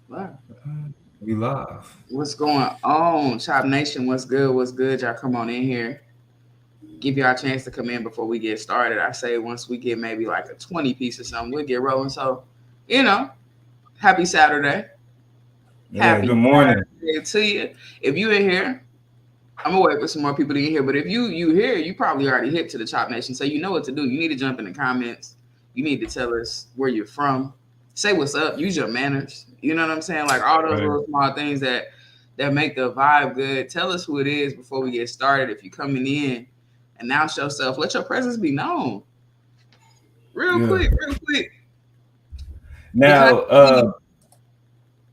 Live. We live. What's going on, Chop Nation? What's good? What's good? Y'all come on in here. Give y'all a chance to come in before we get started. I say once we get maybe like a 20 piece or something, we'll get rolling. So, you know, happy Saturday. Yeah, Happy good morning. Saturday to you. If you in here, I'm gonna wait for some more people to get here. But if you here, you probably already hit to the Chop Nation, so you know what to do. You need to jump in the comments. You need to tell us where you're from. Say what's up. Use your manners. You know what I'm saying? Like all those Right. little small things that make the vibe good. Tell us who it is before we get started. If you're coming in, announce yourself. Let your presence be known. Real Yeah. quick, real quick. The Now, country.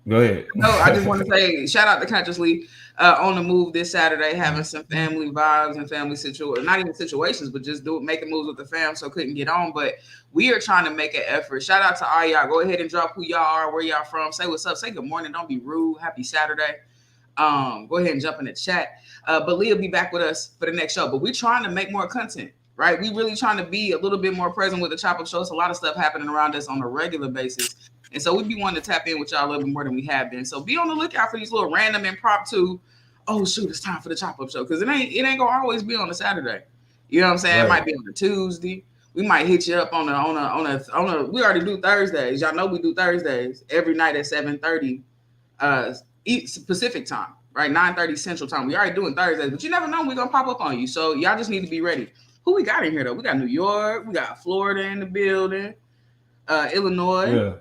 go ahead. No, I just want to say shout out to Consciously on the move this Saturday, having some family vibes and family situations, not even situations, but just making moves with the fam. So couldn't get on, but we are trying to make an effort. Shout out to all y'all. Go ahead and drop who y'all are, where y'all from. Say what's up. Say good morning. Don't be rude. Happy Saturday. Go ahead and jump in the chat. But Leah will be back with us for the next show. But we're trying to make more content, right? We really trying to be a little bit more present with the Chop Up Show. It's a lot of stuff happening around us on a regular basis. And so we be wanting to tap in with y'all a little bit more than we have been. So be on the lookout for these little random impromptu, oh shoot, it's time for the Chop Up Show. Because it ain't gonna always be on a Saturday. You know what I'm saying? It Right. might be on a Tuesday. We might hit you up on a we already do Thursdays. Y'all know we do Thursdays every night at 7:30 Pacific time, right? 9:30 Central time. We already doing Thursdays, but you never know when we're gonna pop up on you. So y'all just need to be ready. Who we got in here though? We got New York, we got Florida in the building, Illinois. Yeah.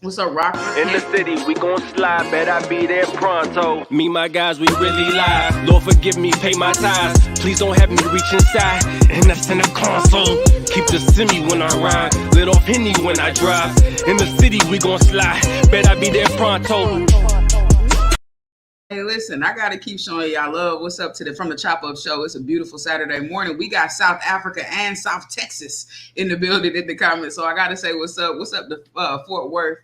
What's up, Rocker? In the city, we gon' slide, bet I be there pronto. Me, my guys, we really live. Lord forgive me, pay my tithes. Please don't have me reach inside, and that's in the console. Keep the semi when I ride, lit off Henny when I drive. In the city, we gon' slide, bet I be there pronto. Hey, listen, I gotta keep showing y'all love. What's up to from the Chop Up Show? It's a beautiful Saturday morning. We got South Africa and South Texas in the building in the comments. So I gotta say what's up. What's up to Fort Worth,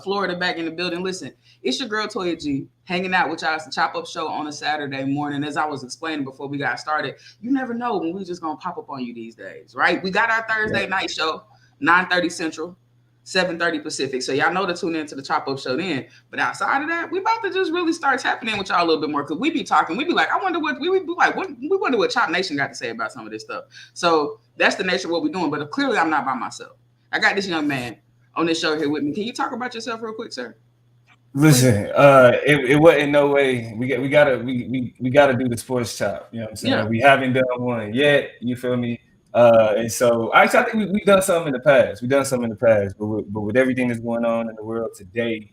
Florida back in the building. Listen, it's your girl Toya G hanging out with y'all. It's the Chop Up Show on a Saturday morning. As I was explaining before we got started, you never know when we just gonna pop up on you these days, right? We got our Thursday night show, 9:30 Central. 7:30 Pacific. So y'all know to tune into the Chop Up Show then. But outside of that, we about to just really start tapping in with y'all a little bit more because we be talking. We be like, I wonder what we be like. We wonder what Chop Nation got to say about some of this stuff. So that's the nature of what we're doing. But clearly, I'm not by myself. I got this young man on this show here with me. Can you talk about yourself real quick, sir? Listen, it wasn't no way. We gotta do the sports chop. You know what I'm saying? Yeah. We haven't done one yet. You feel me? And so actually, I think we've done something in the past. We've done something in the past, but with everything that's going on in the world today,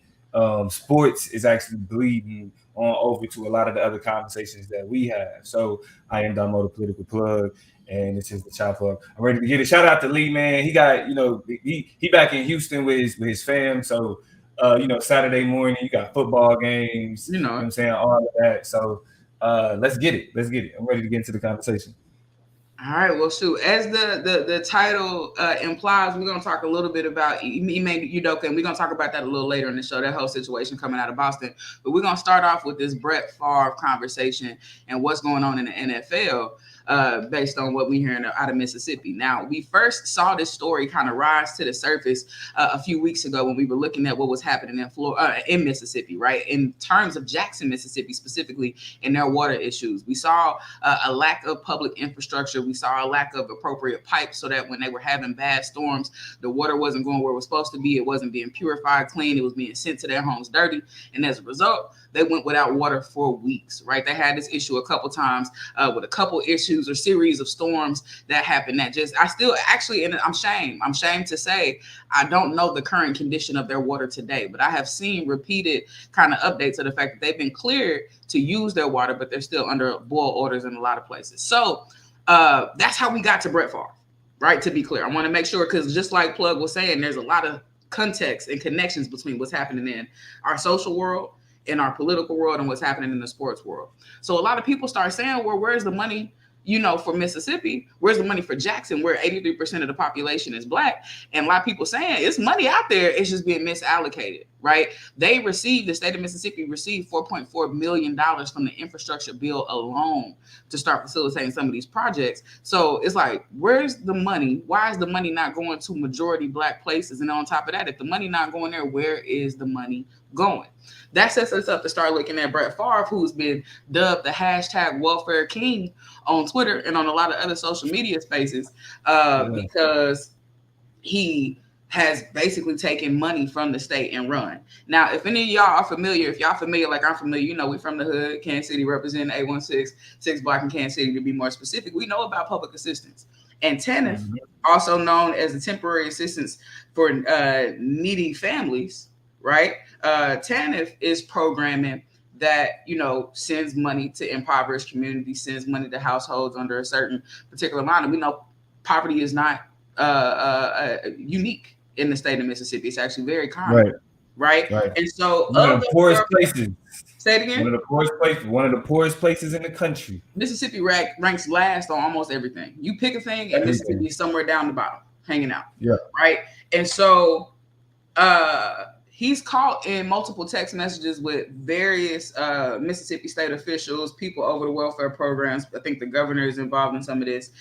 sports is actually bleeding on over to a lot of the other conversations that we have. So I am Damo, the political plug, and this is the chop up. I'm ready to get it. Shout out to Lee, man. He got he back in Houston with his fam. So Saturday morning you got football games. You You know what know. I'm saying, all of that. So let's get it. Let's get it. I'm ready to get into the conversation. All right, well, shoot. As the title implies, we're gonna talk a little bit about Ime Udoka, and we're gonna talk about that a little later in the show. That whole situation coming out of Boston, but we're gonna start off with this Brett Favre conversation and what's going on in the NFL. Based on what we hearing out of Mississippi. Now, we first saw this story kind of rise to the surface a few weeks ago when we were looking at what was happening in Florida, in Mississippi, right? In terms of Jackson, Mississippi, specifically in their water issues, we saw a lack of public infrastructure. We saw a lack of appropriate pipes so that when they were having bad storms, the water wasn't going where it was supposed to be. It wasn't being purified, clean. It was being sent to their homes dirty, and as a result, they went without water for weeks, right? They had this issue a couple times with a couple issues or series of storms that happened that just, I still actually, and I'm ashamed to say, I don't know the current condition of their water today, but I have seen repeated kind of updates of the fact that they've been cleared to use their water, but they're still under boil orders in a lot of places. So that's how we got to Brett Favre, right? To be clear, I want to make sure, because just like Plug was saying, there's a lot of context and connections between what's happening in our social world, in our political world, and what's happening in the sports world. So a lot of people start saying, well, where's the money, for Mississippi? Where's the money for Jackson, where 83% of the population is black? And a lot of people saying it's money out there, it's just being misallocated. right? The state of Mississippi received $4.4 million from the infrastructure bill alone to start facilitating some of these projects. So it's like, where's the money? Why is the money not going to majority Black places? And on top of that, if the money not going there, where is the money going? That sets us up to start looking at Brett Favre, who's been dubbed the hashtag welfare king on Twitter and on a lot of other social media spaces, because he has basically taken money from the state and run. Now, if any of y'all are familiar, if y'all familiar like I'm familiar, you know, we from the hood, Kansas City, representing 816 block in Kansas City to be more specific. We know about public assistance. And TANF, also known as the temporary assistance for needy families, right? TANF is programming that, you know, sends money to impoverished communities, sends money to households under a certain particular amount. And we know poverty is not unique in the state of Mississippi. It's actually very common, right? And so one of the poorest places. Say it again. One of the poorest places in the country. Mississippi ranks last on almost everything. You pick a thing, and Mississippi is somewhere down the bottom, hanging out. Yeah. Right. And so he's caught in multiple text messages with various Mississippi state officials, people over the welfare programs. I think the governor is involved in some of this,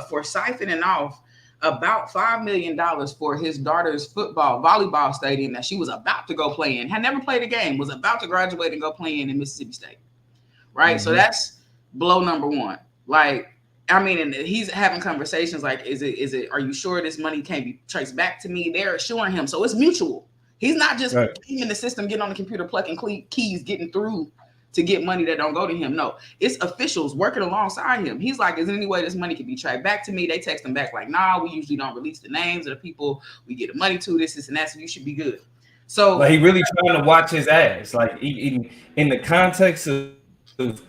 for siphoning off about $5 million for his daughter's volleyball stadium that she was about to go play in, had never played a game, was about to graduate and go play in Mississippi State. Right. So that's blow number one. Like, I mean, and he's having conversations like, is it, are you sure this money can't be traced back to me? They're assuring him. So it's mutual. He's not just in the system, getting on the computer, plucking keys, getting through to get money that don't go to him. No, it's officials working alongside him. He's like, is there any way this money can be tracked back to me? They text him back like, nah, we usually don't release the names of the people we get the money to, this and that, so you should be good. So like, he really trying to watch his ass. Like, in the context of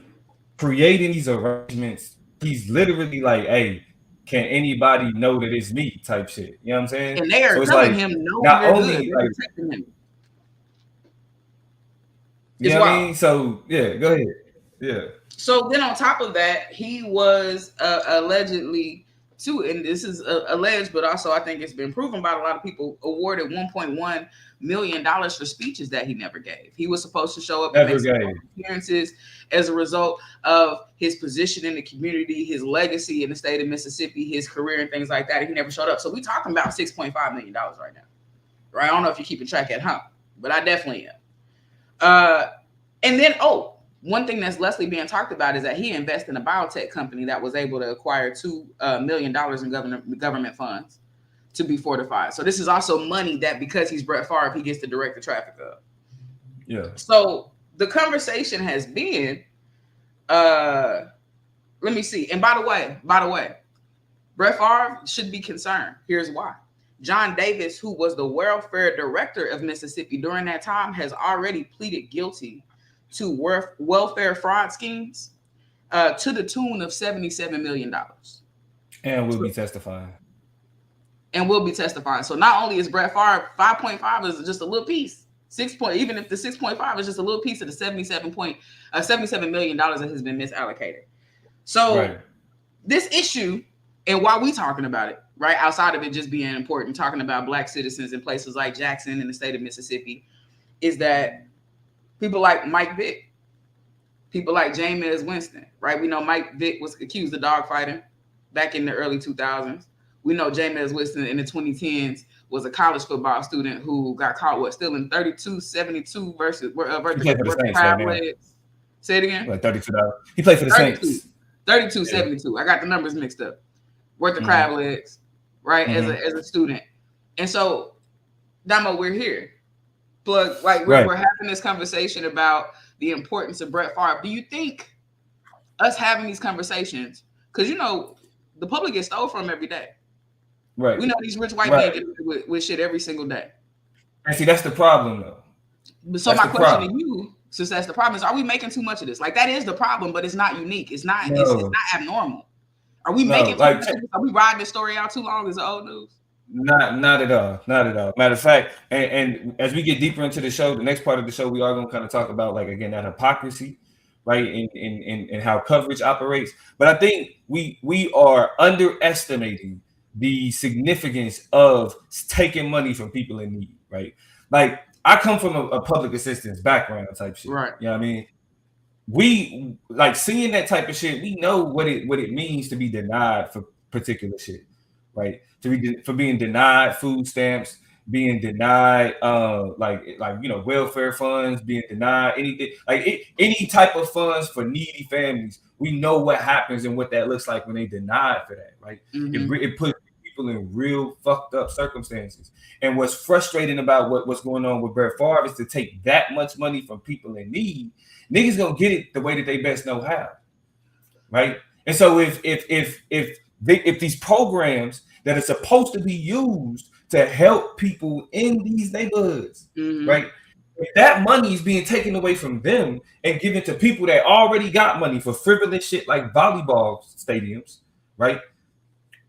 creating these arrangements, he's literally like, hey, can anybody know that it's me type shit? You know what I'm saying? And they are telling him no, not only like, protecting him. You know what I mean? So yeah, go ahead. Yeah. So then on top of that, he was allegedly too, and this is alleged, but also I think it's been proven by a lot of people, awarded $1.1 million for speeches that he never gave. He was supposed to show up and make some appearances as a result of his position in the community, his legacy in the state of Mississippi, his career and things like that. He never showed up. So we're talking about $6.5 million right now. Right? I don't know if you're keeping track at home, but I definitely am. And then, one thing that's lessly being talked about is that he invested in a biotech company that was able to acquire $2 million in government funds to be fortified. So this is also money that, because he's Brett Favre, he gets to direct the traffic of. Yeah. So the conversation has been, let me see. And by the way, Brett Favre should be concerned. Here's why. John Davis, who was the welfare director of Mississippi during that time, has already pleaded guilty to welfare fraud schemes to the tune of $77 million. And will be testifying. So not only is Brett Favre 5.5 is just a little piece, even if the 6.5 is just a little piece of the $77 million that has been misallocated. So this issue, and why we talking about it, right, outside of it just being important, talking about Black citizens in places like Jackson in the state of Mississippi, is that people like Mike Vick, people like Jameis Winston, right? We know Mike Vick was accused of dogfighting back in the early 2000s. We know Jameis Winston in the 2010s was a college football student who got caught stealing 32.72 versus crab legs. Say it again. Like $32. He played for the Saints. 32.72. I got the numbers mixed up. Worth the crab legs, right? As a student. And so, Damo, we're here. Plug, like we're having this conversation about the importance of Brett Favre. Do you think us having these conversations, because you know the public gets stole from every day. Right. We know these rich white men get with shit every single day. And see, that's the problem though. So my question to you, since that's the problem, is are we making too much of this? Like, that is the problem, but it's not unique. It's not abnormal. Are we making too much of this? Are we riding this story out too long? Is it old news? Not at all. Not at all. Matter of fact, and as we get deeper into the show, the next part of the show, we are going to kind of talk about, like, again, that hypocrisy, right, in how coverage operates. But I think we are underestimating the significance of taking money from people in need, right? Like, I come from a public assistance background type shit. Right. You know what I mean? We like seeing that type of shit. We know what it means to be denied for particular shit, right? For being denied food stamps, being denied welfare funds, being denied anything any type of funds for needy families. We know what happens and what that looks like when they denied for that, right? Mm-hmm. It puts people in real fucked up circumstances. And what's frustrating about what's going on with Brett Favre is to take that much money from people in need. Niggas gonna get it the way that they best know how, right? And so if these programs that are supposed to be used to help people in these neighborhoods, Mm-hmm. right? If that money is being taken away from them and given to people that already got money for frivolous shit like volleyball stadiums, right?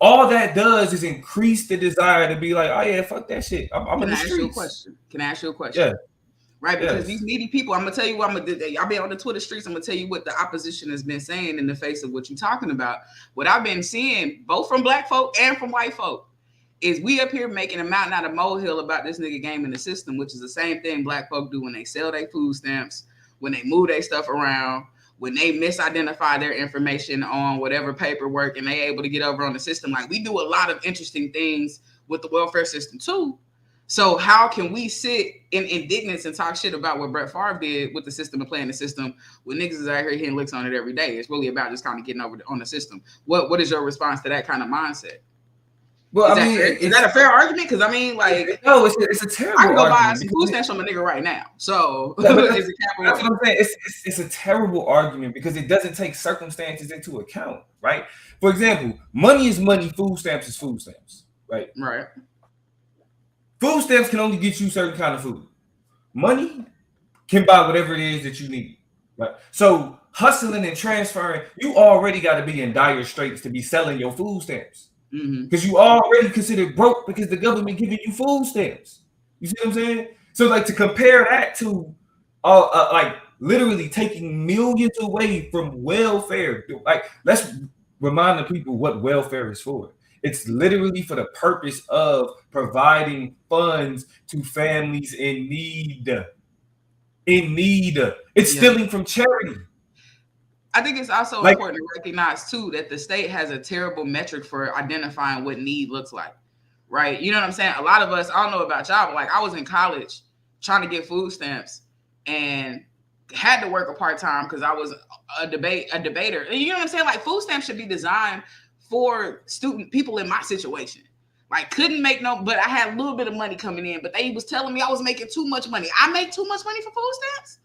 All that does is increase the desire to be like, oh yeah, fuck that shit. I'm in the streets. Can I ask you a question? Yeah. Right, because these needy people, I'm gonna tell you what I've been on the Twitter streets. I'm gonna tell you what the opposition has been saying in the face of what you're talking about. What I've been seeing, both from black folk and from white folk, is we up here making a mountain out of molehill about this nigga game in the system, which is the same thing black folk do when they sell their food stamps, when they move their stuff around, when they misidentify their information on whatever paperwork and they able to get over on the system. Like, we do a lot of interesting things with the welfare system too. So how can we sit in indignance and talk shit about what Brett Favre did with the system and playing the system when niggas is out here hitting licks on it every day? It's really about just kind of getting over on the system. What is your response to that kind of mindset? Well, is that a fair argument? Because I mean, like, no, it's a terrible. I can go argument buy some food stamps from a nigga right now. So that's what I'm saying. It's a terrible argument because it doesn't take circumstances into account, right? For example, money is money, food stamps is food stamps, right? Right. Food stamps can only get you certain kind of food. Money can buy whatever it is that you need, right? So hustling and transferring, you already got to be in dire straits to be selling your food stamps because you already considered broke because the government giving you food stamps. You see what I'm saying? So like to compare that to like literally taking millions away from welfare, like let's remind the people what welfare is for. It's literally for the purpose of providing funds to families in need. It's stealing from charity. I think it's also important to recognize too that the state has a terrible metric for identifying what need looks like, right? You know what I'm saying? A lot of us, I don't know about y'all, but like I was in college trying to get food stamps and had to work a part-time because I was a debater. And you know what I'm saying? Like food stamps should be designed for people in my situation. Like couldn't make but I had a little bit of money coming in, but they was telling me I was making too much money. I make too much money for food stamps?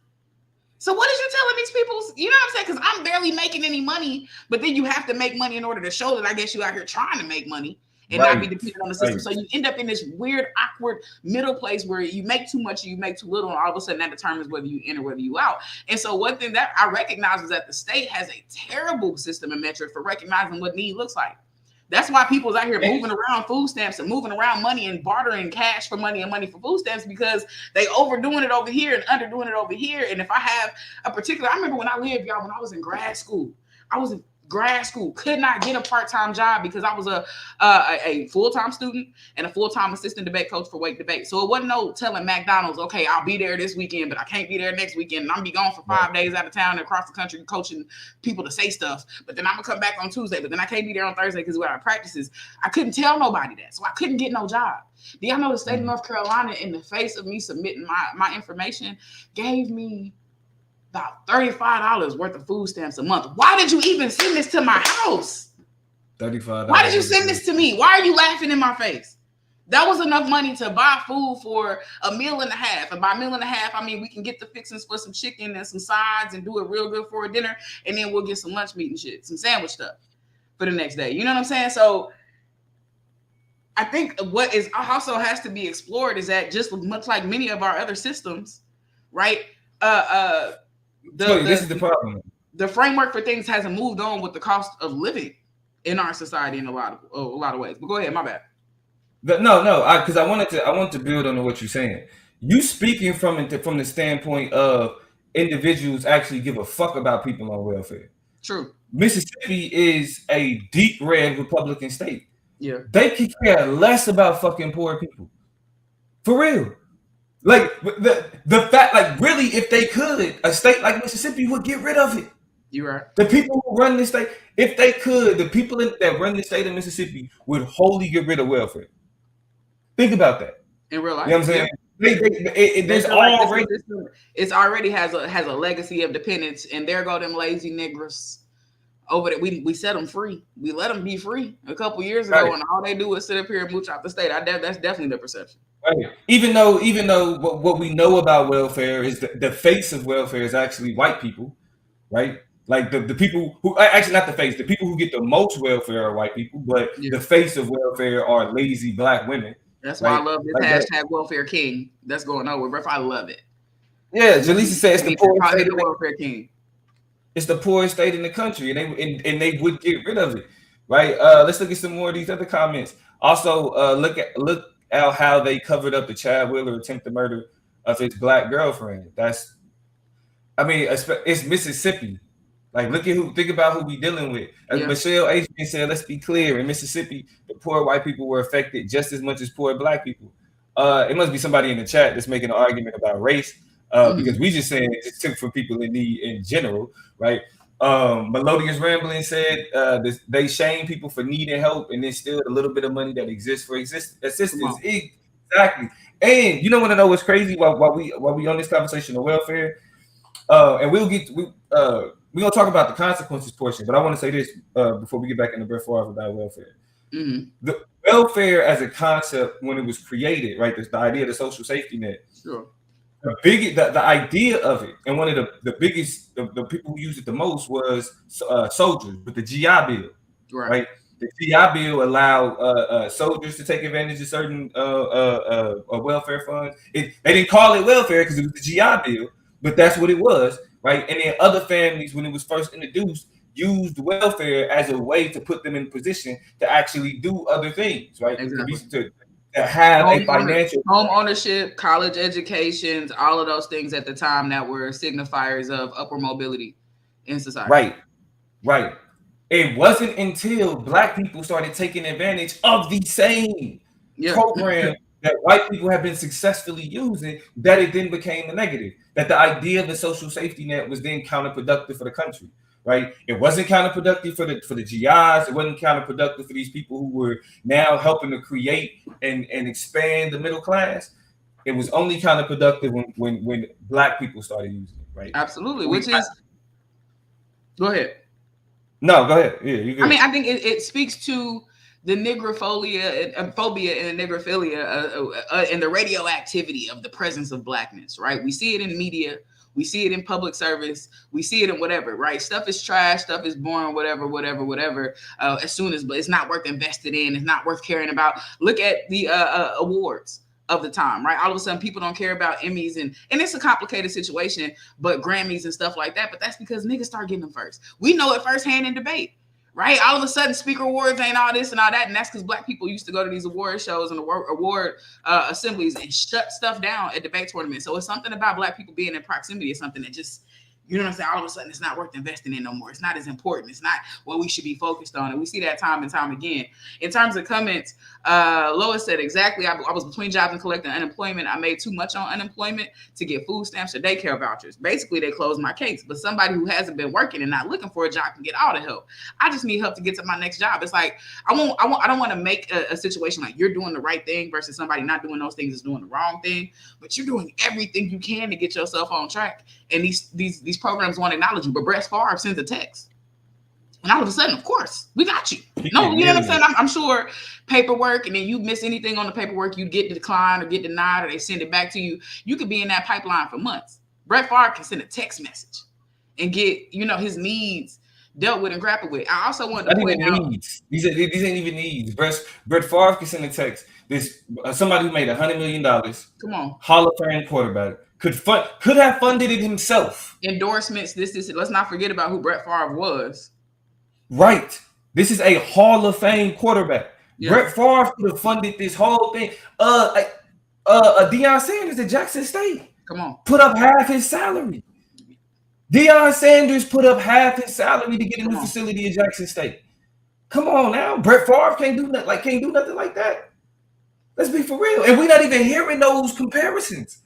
So what is you telling these people? You know what I'm saying? Because I'm barely making any money, but then you have to make money in order to show that I guess you out here trying to make money and not be dependent on the system. So you end up in this weird, awkward middle place where you make too much, you make too little, and all of a sudden that determines whether you in or whether you out. And so one thing that I recognize is that the state has a terrible system and metric for recognizing what need looks like. That's why people's out here moving around food stamps and moving around money and bartering cash for money and money for food stamps because they overdoing it over here and underdoing it over here. And if I have a particular, I remember when I lived, y'all, when I was in grad school, could not get a part-time job because I was a full-time student and a full-time assistant debate coach for Wake Debate. So it wasn't no telling McDonald's, okay, I'll be there this weekend, but I can't be there next weekend. And I'm be gone for 5 days out of town and across the country coaching people to say stuff. But then I'm gonna come back on Tuesday, but then I can't be there on Thursday because we're out of practices. I couldn't tell nobody that. So I couldn't get no job. Do y'all know the state of North Carolina, in the face of me submitting my information, gave me about $35 worth of food stamps a month. Why did you even send this to my house? $35. Why did you send this to me? Why are you laughing in my face? That was enough money to buy food for $1.5 million. And by $1.5 million, I mean we can get the fixings for some chicken and some sides and do it real good for a dinner. And then we'll get some lunch meat and shit, some sandwich stuff for the next day. You know what I'm saying? So I think what is also has to be explored is that just much like many of our other systems, right? This is the problem. The framework for things hasn't moved on with the cost of living in our society in a lot of ways. But go ahead, my bad. Because I wanted to build on what you're saying. You speaking from the standpoint of individuals actually give a fuck about people on welfare. True. Mississippi is a deep red Republican state. Yeah. They could care less about fucking poor people. For real. Like the fact, like really, if they could, a state like Mississippi would get rid of it. You're right. The people who run the state, if they could, the people that run the state of Mississippi would wholly get rid of welfare. Think about that. In real life, you know what I'm saying? Yeah. There's already it's already has a legacy of dependence, and there go them lazy niggers over there. We set them free. We let them be free a couple years ago, right. And all they do is sit up here and mooch out the state. That's definitely the perception. Right. Even though what we know about welfare is the face of welfare is actually white people, right? Like the people who actually not the face, the people who get the most welfare are white people, but the face of welfare are lazy black women. That's why I love this hashtag welfare king that's going on with Ref. I love it. Yeah, Jaleesa said it's the poorest state the welfare king. It's the poorest state in the country, and they would get rid of it, right? Let's look at some more of these other comments. Also, look at how they covered up the Chad Wheeler attempted murder of his black girlfriend. It's Mississippi. Like, think about who we dealing with. As Michelle Adrian said, let's be clear. In Mississippi, the poor white people were affected just as much as poor black people. It must be somebody in the chat that's making an argument about race, because we just saying it just took for people in need in general, right? Melodious Rambling said they shame people for needing help and then still a little bit of money that exists for assistance. Exactly. And you don't want to know what's crazy while we on this conversation of welfare, and we're gonna talk about the consequences portion, but I want to say this before we get back into Brett Favre about welfare. Mm-hmm. The welfare as a concept, when it was created, right? The idea of the social safety net. Sure. The idea of it, and one of the biggest, the people who used it the most was soldiers with the GI Bill, right? The GI Bill allowed soldiers to take advantage of certain welfare funds. They didn't call it welfare because it was the GI Bill, but that's what it was. Right, and then other families, when it was first introduced, used welfare as a way to put them in position to actually do other things, right? Exactly. To have a financial home ownership, college educations, all of those things at the time that were signifiers of upward mobility in society. Right. It wasn't until black people started taking advantage of the same program that white people have been successfully using, that it then became a negative. That the idea of the social safety net was then counterproductive for the country, right? It wasn't counterproductive for the GIs. It wasn't counterproductive for these people who were now helping to create and expand the middle class. It was only counterproductive when black people started using it, right? Absolutely. Go ahead. No, go ahead. Yeah, you good. I think it speaks to the nigrophobia and the negrophilia and the radioactivity of the presence of blackness, right? We see it in media, we see it in public service, we see it in whatever, right? Stuff is trash, stuff is boring, whatever. As soon as it's not worth invested in, it's not worth caring about. Look at the awards of the time, right? All of a sudden, people don't care about Emmys, and it's a complicated situation, but Grammys and stuff like that. But that's because niggas start getting them first. We know it firsthand in debate. Right, all of a sudden, speaker awards ain't all this and all that, and that's because black people used to go to these award shows and award assemblies and shut stuff down at debate tournaments. So it's something about black people being in proximity is something that just, you know what I'm saying? All of a sudden, it's not worth investing in no more. It's not as important. It's not what we should be focused on, and we see that time and time again. In terms of comments, Lois said exactly. I was between jobs and collecting unemployment. I made too much on unemployment to get food stamps or daycare vouchers. Basically, they closed my case. But somebody who hasn't been working and not looking for a job can get all the help. I just need help to get to my next job. It's like I don't want to make a situation like you're doing the right thing versus somebody not doing those things is doing the wrong thing. But you're doing everything you can to get yourself on track. And these programs won't acknowledge you. But Brett Favre sends a text. And all of a sudden, of course, we got you. No, you know what I'm saying? I'm sure paperwork, and then you miss anything on the paperwork, you get declined or get denied, or they send it back to you. You could be in that pipeline for months. Brett Favre can send a text message and get, his needs dealt with and grappled with. I also wanted to point out needs. These ain't even needs. Brett Favre can send a text. This somebody who made $100 million. Come on, Hall of Fame quarterback could have funded it himself. Endorsements. This. Let's not forget about who Brett Favre was. Right. This is a Hall of Fame quarterback. Yeah. Brett Favre could have funded this whole thing. Deion Sanders at Jackson State. Come on. Put up half his salary. Deion Sanders put up half his salary to get a new facility at Jackson State. Come on now. Brett Favre can't do nothing like that. Let's be for real. And we're not even hearing those comparisons.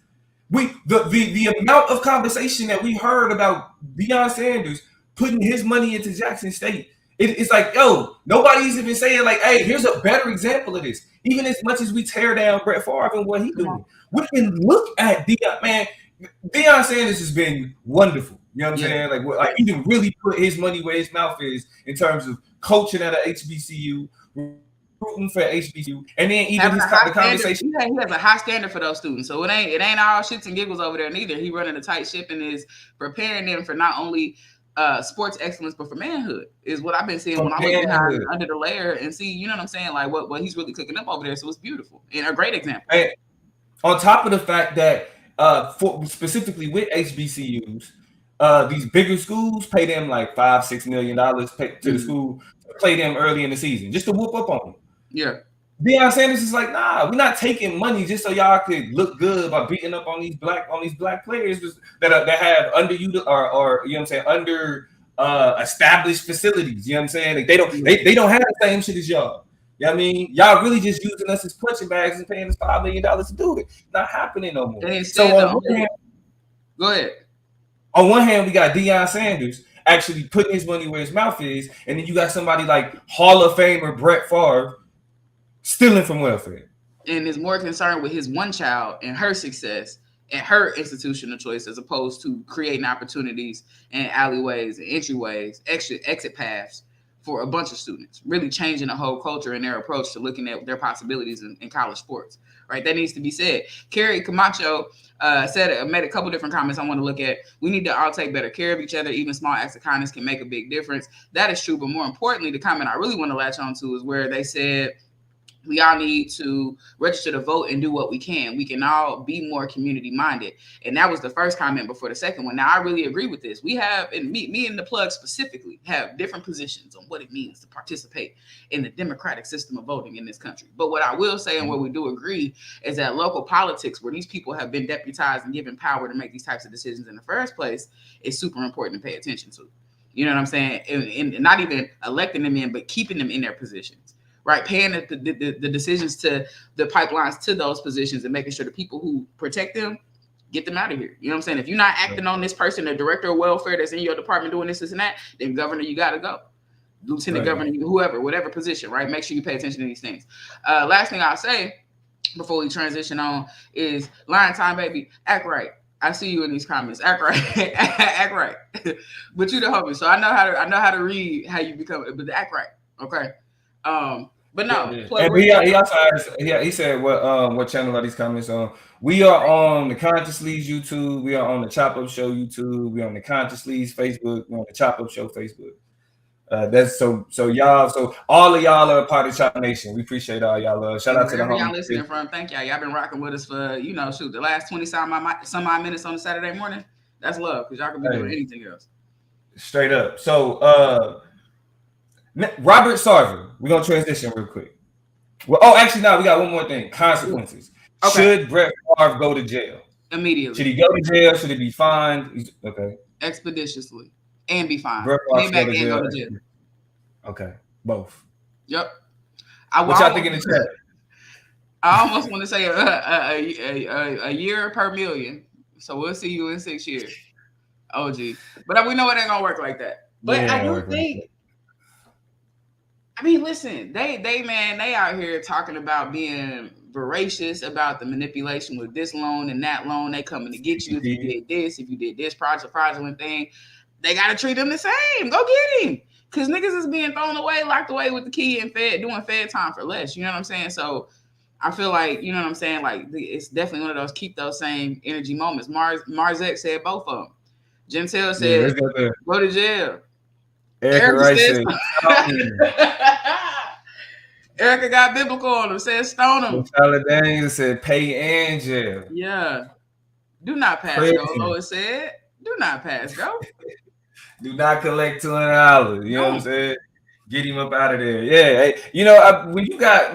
The amount of conversation that we heard about Deion Sanders putting his money into Jackson State, it's like, yo, nobody's even saying like, hey, here's a better example of this. Even as much as we tear down Brett Favre and what he doing, we can look at Deion. Man, Deion Sanders has been wonderful. You know what I'm saying? Like he can really put his money where his mouth is in terms of coaching at a HBCU, recruiting for HBCU, and then even the conversation. He has a high standard for those students, so it ain't all shits and giggles over there neither. He running a tight ship and is preparing them for not only sports excellence but for manhood. Is what I've been seeing when I look under the layer and see, you know what I'm saying, like what he's really cooking up over there. So it's beautiful and a great example. And on top of the fact that specifically with HBCUs, these bigger schools pay them like $5-6 million to the school to play them early in the season just to whoop up on them. Yeah. Deion Sanders is like, nah, we're not taking money just so y'all could look good by beating up on these black players that have under you or you know what I'm saying, under established facilities. You know what I'm saying? Like they don't have the same shit as y'all. You know what I mean? Y'all really just using us as punching bags and paying us $5 million to do it. Not happening no more. Go ahead. On one hand, we got Deion Sanders actually putting his money where his mouth is, and then you got somebody like Hall of Famer Brett Favre stealing from welfare. And is more concerned with his one child and her success and her institutional choice as opposed to creating opportunities and alleyways and entryways, exit paths for a bunch of students, really changing the whole culture and their approach to looking at their possibilities in college sports, right? That needs to be said. Kerry Camacho made a couple different comments I want to look at. We need to all take better care of each other. Even small acts of kindness can make a big difference. That is true. But more importantly, the comment I really want to latch on to is where they said, we all need to register to vote and do what we can. We can all be more community minded. And that was the first comment before the second one. Now, I really agree with this. We have, and me and the plug specifically, have different positions on what it means to participate in the democratic system of voting in this country. But what I will say and where we do agree is that local politics, where these people have been deputized and given power to make these types of decisions in the first place, is super important to pay attention to. You know what I'm saying? And not even electing them in, but keeping them in their positions. Right, paying the decisions to the pipelines to those positions and making sure the people who protect them get them out of here. You know what I'm saying? If you're not acting on this person, the director of welfare that's in your department doing this and that, then governor, you got to go. Lieutenant governor, whoever, whatever position, right? Make sure you pay attention to these things. Last thing I'll say before we transition on is Lion Time, baby, act right. I see you in these comments. Act right, act right. But you the homie, so I know how to read how you become. But act right, okay. But no, and he said what channel are these comments on? We are on the Conscious Leads YouTube. We are on the Chop Up Show YouTube. We are on the Conscious Leads Facebook. We're on the Chop Up Show Facebook. That's so y'all. So all of y'all are a part of Chop Nation. We appreciate all y'all. Shout out to the homies. Y'all listening from. Thank y'all. Y'all been rocking with us for the last 20 some odd minutes on a Saturday morning. That's love because y'all can be doing anything else. Straight up. So Robert Sarver, we're gonna transition real quick. Well, actually, no, we got one more thing. Consequences. Okay. Should Brett Favre go to jail? Immediately. Should he go to jail? Should he be fined? Okay. Expeditiously. And be fined. Brett Favre go to jail. Okay. Both. Yep. What y'all think in the chat? I almost want to say a year per million. So we'll see you in 6 years. OG. But we know it ain't gonna work like that. But I do think. I mean, listen, they out here talking about being voracious about the manipulation with this loan and that loan. They coming to get you if you did this fraudulent thing. They got to treat them the same. Go get him. Because niggas is being thrown away, locked away with the key and doing fed time for less. You know what I'm saying? So I feel like, you know what I'm saying? Like, it's definitely one of those keep those same energy moments. Marzek said both of them. Gentel said, go to jail. Erica got biblical on him, said stone him. Tyler Daniels said pay and jail. Yeah. Do not pass go, Lois said. Do not pass go. Do not collect $200. You know what I'm saying? Get him up out of there. Yeah. When you got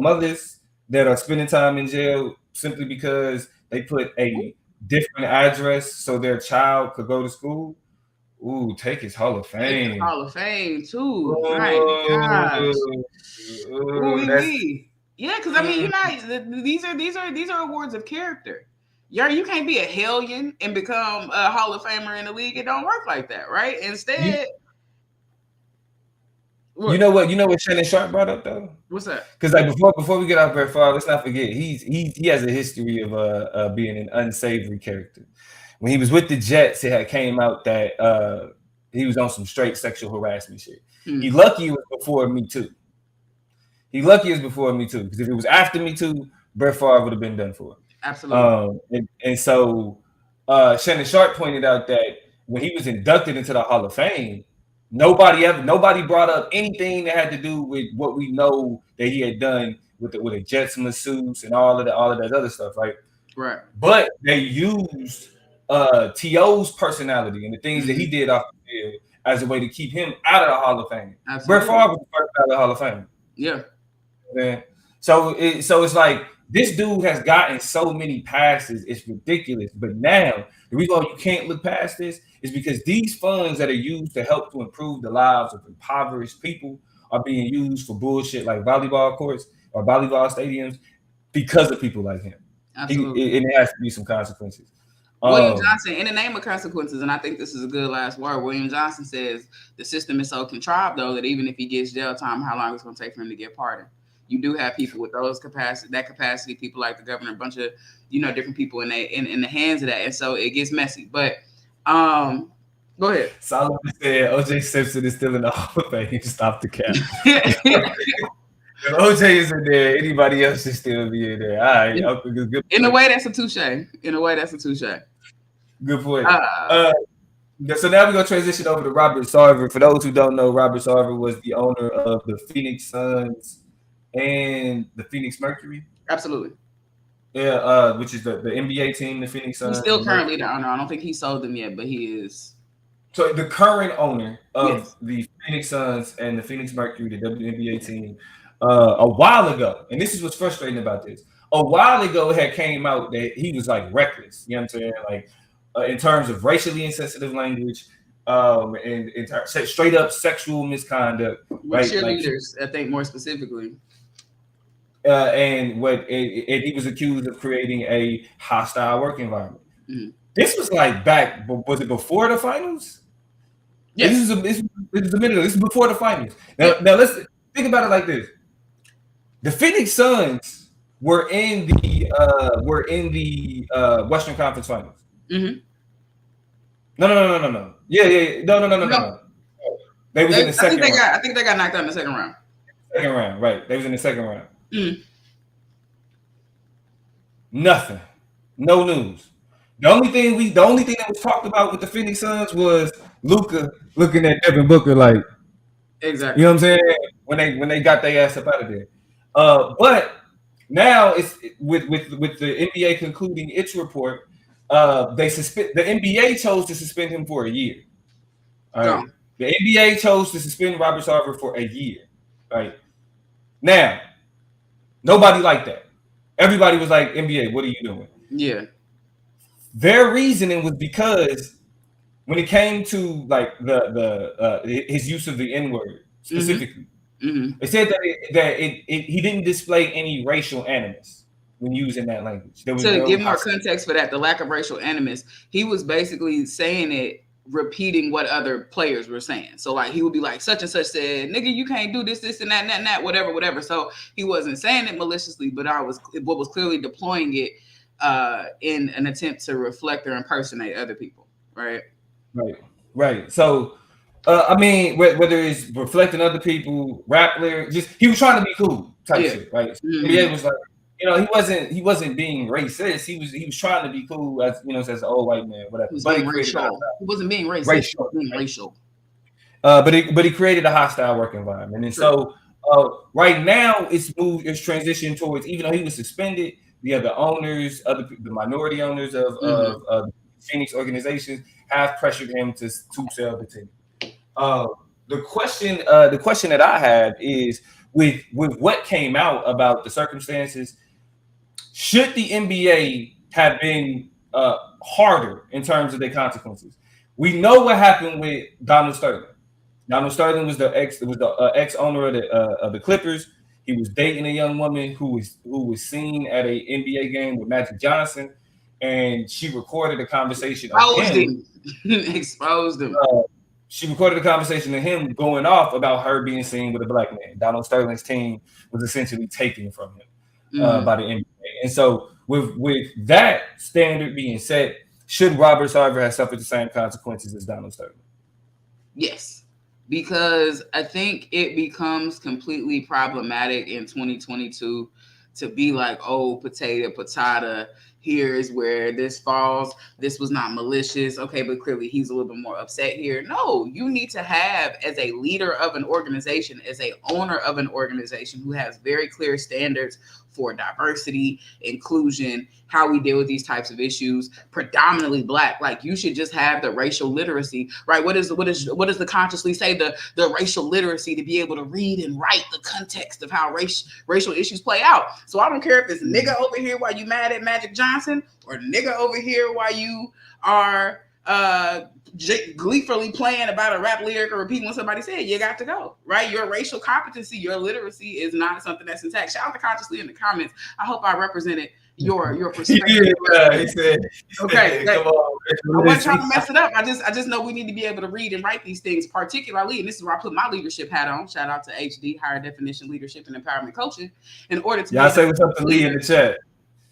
mothers that are spending time in jail simply because they put a different address so their child could go to school. Ooh, take his Hall of Fame. Take Hall of Fame too. Right. Yeah, because I mean, these are awards of character. You can't be a hellion and become a Hall of Famer in the league. It don't work like that, right? Instead, you know what Shannon Sharp brought up though? What's that? Because like before we get off Brett Favre, let's not forget he has a history of being an unsavory character. When he was with the Jets, it had came out that he was on some straight sexual harassment shit. He lucky it was before Me Too. Because if it was after Me Too, Brett Favre would have been done for. Absolutely. And so Shannon Sharp pointed out that when he was inducted into the Hall of Fame, nobody brought up anything that had to do with what we know that he had done with a Jets masseuse and all of that other stuff, right? Right. But they used T.O.'s personality and the things that he did off the field as a way to keep him out of the Hall of Fame. Brett Favre was the first out of the Hall of Fame. Yeah. Man. So it's like this dude has gotten so many passes, it's ridiculous. But now the reason why you can't look past this is because these funds that are used to help to improve the lives of impoverished people are being used for bullshit like volleyball courts or volleyball stadiums because of people like him. Absolutely. And it has to be some consequences. William Johnson, in the name of consequences, and I think this is a good last word, William Johnson says the system is so contrived, though, that even if he gets jail time, how long it's going to take for him to get pardoned? You do have people with that capacity, people like the governor, a bunch of, different people in the hands of that. And so it gets messy. But go ahead. Solomon said OJ Simpson is still in the Hall of Fame. Stop the cap. If OJ isn't there, anybody else should still be in there. All right. Good in a way, that's a touche. Good point. So now we're going to transition over to Robert Sarver. For those who don't know, Robert Sarver was the owner of the Phoenix Suns and the Phoenix Mercury. Absolutely. Yeah, which is the NBA team, the Phoenix Suns. He's still currently the owner. I don't think he sold them yet, but he is. So the current owner of the Phoenix Suns and the Phoenix Mercury, the WNBA team, a while ago, and this is what's frustrating about this. A while ago, it had came out that he was like reckless. You know what I'm saying? Like in terms of racially insensitive language, and straight up sexual misconduct. With cheerleaders, I think more specifically. And he was accused of creating a hostile work environment. Mm-hmm. This was like was it before the finals? Yes. This was a minute ago. This is before the finals. Now let's think about it like this. The Phoenix Suns were in the Western Conference Finals. Mm-hmm. No. Yeah. No. They was in the second round. I think they got knocked out in the second round. Second round, right. They was in the second round. Mm. Nothing. No news. The only thing that was talked about with the Phoenix Suns was Luka looking at Devin Booker like, exactly. You know what I'm saying? When they got their ass up out of there. But now it's with the NBA concluding its report, the NBA chose to suspend him for a year. All right. No. The NBA chose to suspend Robert Sarver for a year. Right. Now, nobody liked that. Everybody was like, NBA, what are you doing? Yeah. Their reasoning was because when it came to like his use of the N-word specifically, they said that he didn't display any racial animus when using that language. To give more context for that, the lack of racial animus, he was basically saying it, repeating what other players were saying. So like he would be like, such and such said, nigga, you can't do this and that, whatever. So he wasn't saying it maliciously, but what was clearly deploying it in an attempt to reflect or impersonate other people. Right. So I mean, whether it's reflecting other people, rap lyrics, just he was trying to be cool type shit, right? So NBA was like, he wasn't being racist. He was trying to be cool as as an old white man, whatever. He wasn't being racist. Racial. He was being racial. But he created a hostile work environment, and so right now it's transitioned towards, even though he was suspended, the other owners, the minority owners of Phoenix organizations have pressured him to sell the team. The question that I have is with what came out about the circumstances. Should the NBA have been harder in terms of their consequences? We know what happened with Donald Sterling. Donald Sterling was the ex owner of the Clippers. He was dating a young woman who was seen at a NBA game with Magic Johnson, and she recorded a conversation of Exposed him. Exposed him. She recorded a conversation of him going off about her being seen with a black man. Donald Sterling's team was essentially taken from him by the NBA. And so with that standard being set, should Robert Sarver have suffered the same consequences as Donald Sterling? Yes, because I think it becomes completely problematic in 2022 to be like, oh, potato, patata, here is where this falls. This was not malicious. Okay, but clearly he's a little bit more upset here. No, you need to have, as a leader of an organization, as a owner of an organization who has very clear standards for diversity, inclusion, how we deal with these types of issues, predominantly Black. Like, you should just have the racial literacy, right? What does the consciously say? The racial literacy to be able to read and write the context of how racial issues play out. So I don't care if it's nigga over here while you mad at Magic Johnson, or nigga over here while you are gleefully playing about a rap lyric or repeating what somebody said. You got to go, right? Your racial competency, your literacy is not something that's intact. Shout out to Consciously in the comments. I hope I represented your perspective. He said, okay, come on. I wasn't trying to mess it up. I just know we need to be able to read and write these things, particularly, and this is where I put my leadership hat on. Shout out to HD, Higher Definition Leadership and Empowerment Coaching. In order to y'all say what's up to Lee in the chat.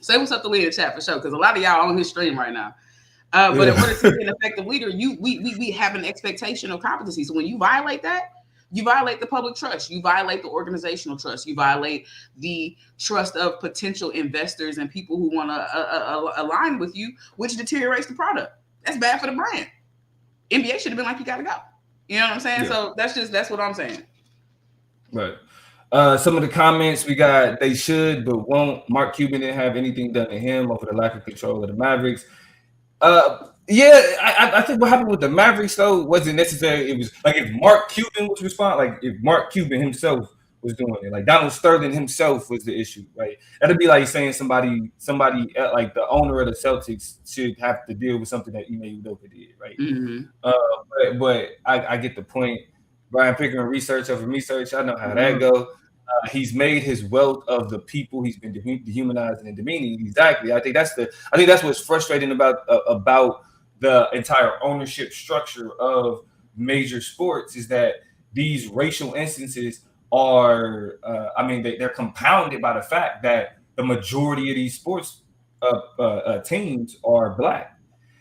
Say what's up to Lee in the chat for sure, because a lot of y'all on his stream right now. But in order to be an effective leader, we have an expectation of competency. So when you violate that, you violate the public trust, you violate the organizational trust, you violate the trust of potential investors and people who want to align with you, which deteriorates the product. That's bad for the brand. NBA should have been like, you got to go. You know what I'm saying? Yeah. So that's what I'm saying. Right. Some of the comments we got, they should but won't. Mark Cuban didn't have anything done to him over the lack of control of the Mavericks. I think what happened with the Mavericks though wasn't necessary. It was like if Mark Cuban was responding, like if Mark Cuban himself was doing it, like Donald Sterling himself was the issue, right? That'd be like saying somebody like the owner of the Celtics should have to deal with something that Ime Udoka did, right? Mm-hmm. But I get the point. Brian Pickering, research over research. I know how that go. He's made his wealth of the people he's been dehumanizing and demeaning. Exactly. I think that's what's frustrating about the entire ownership structure of major sports is that these racial instances are, they're compounded by the fact that the majority of these sports teams are Black.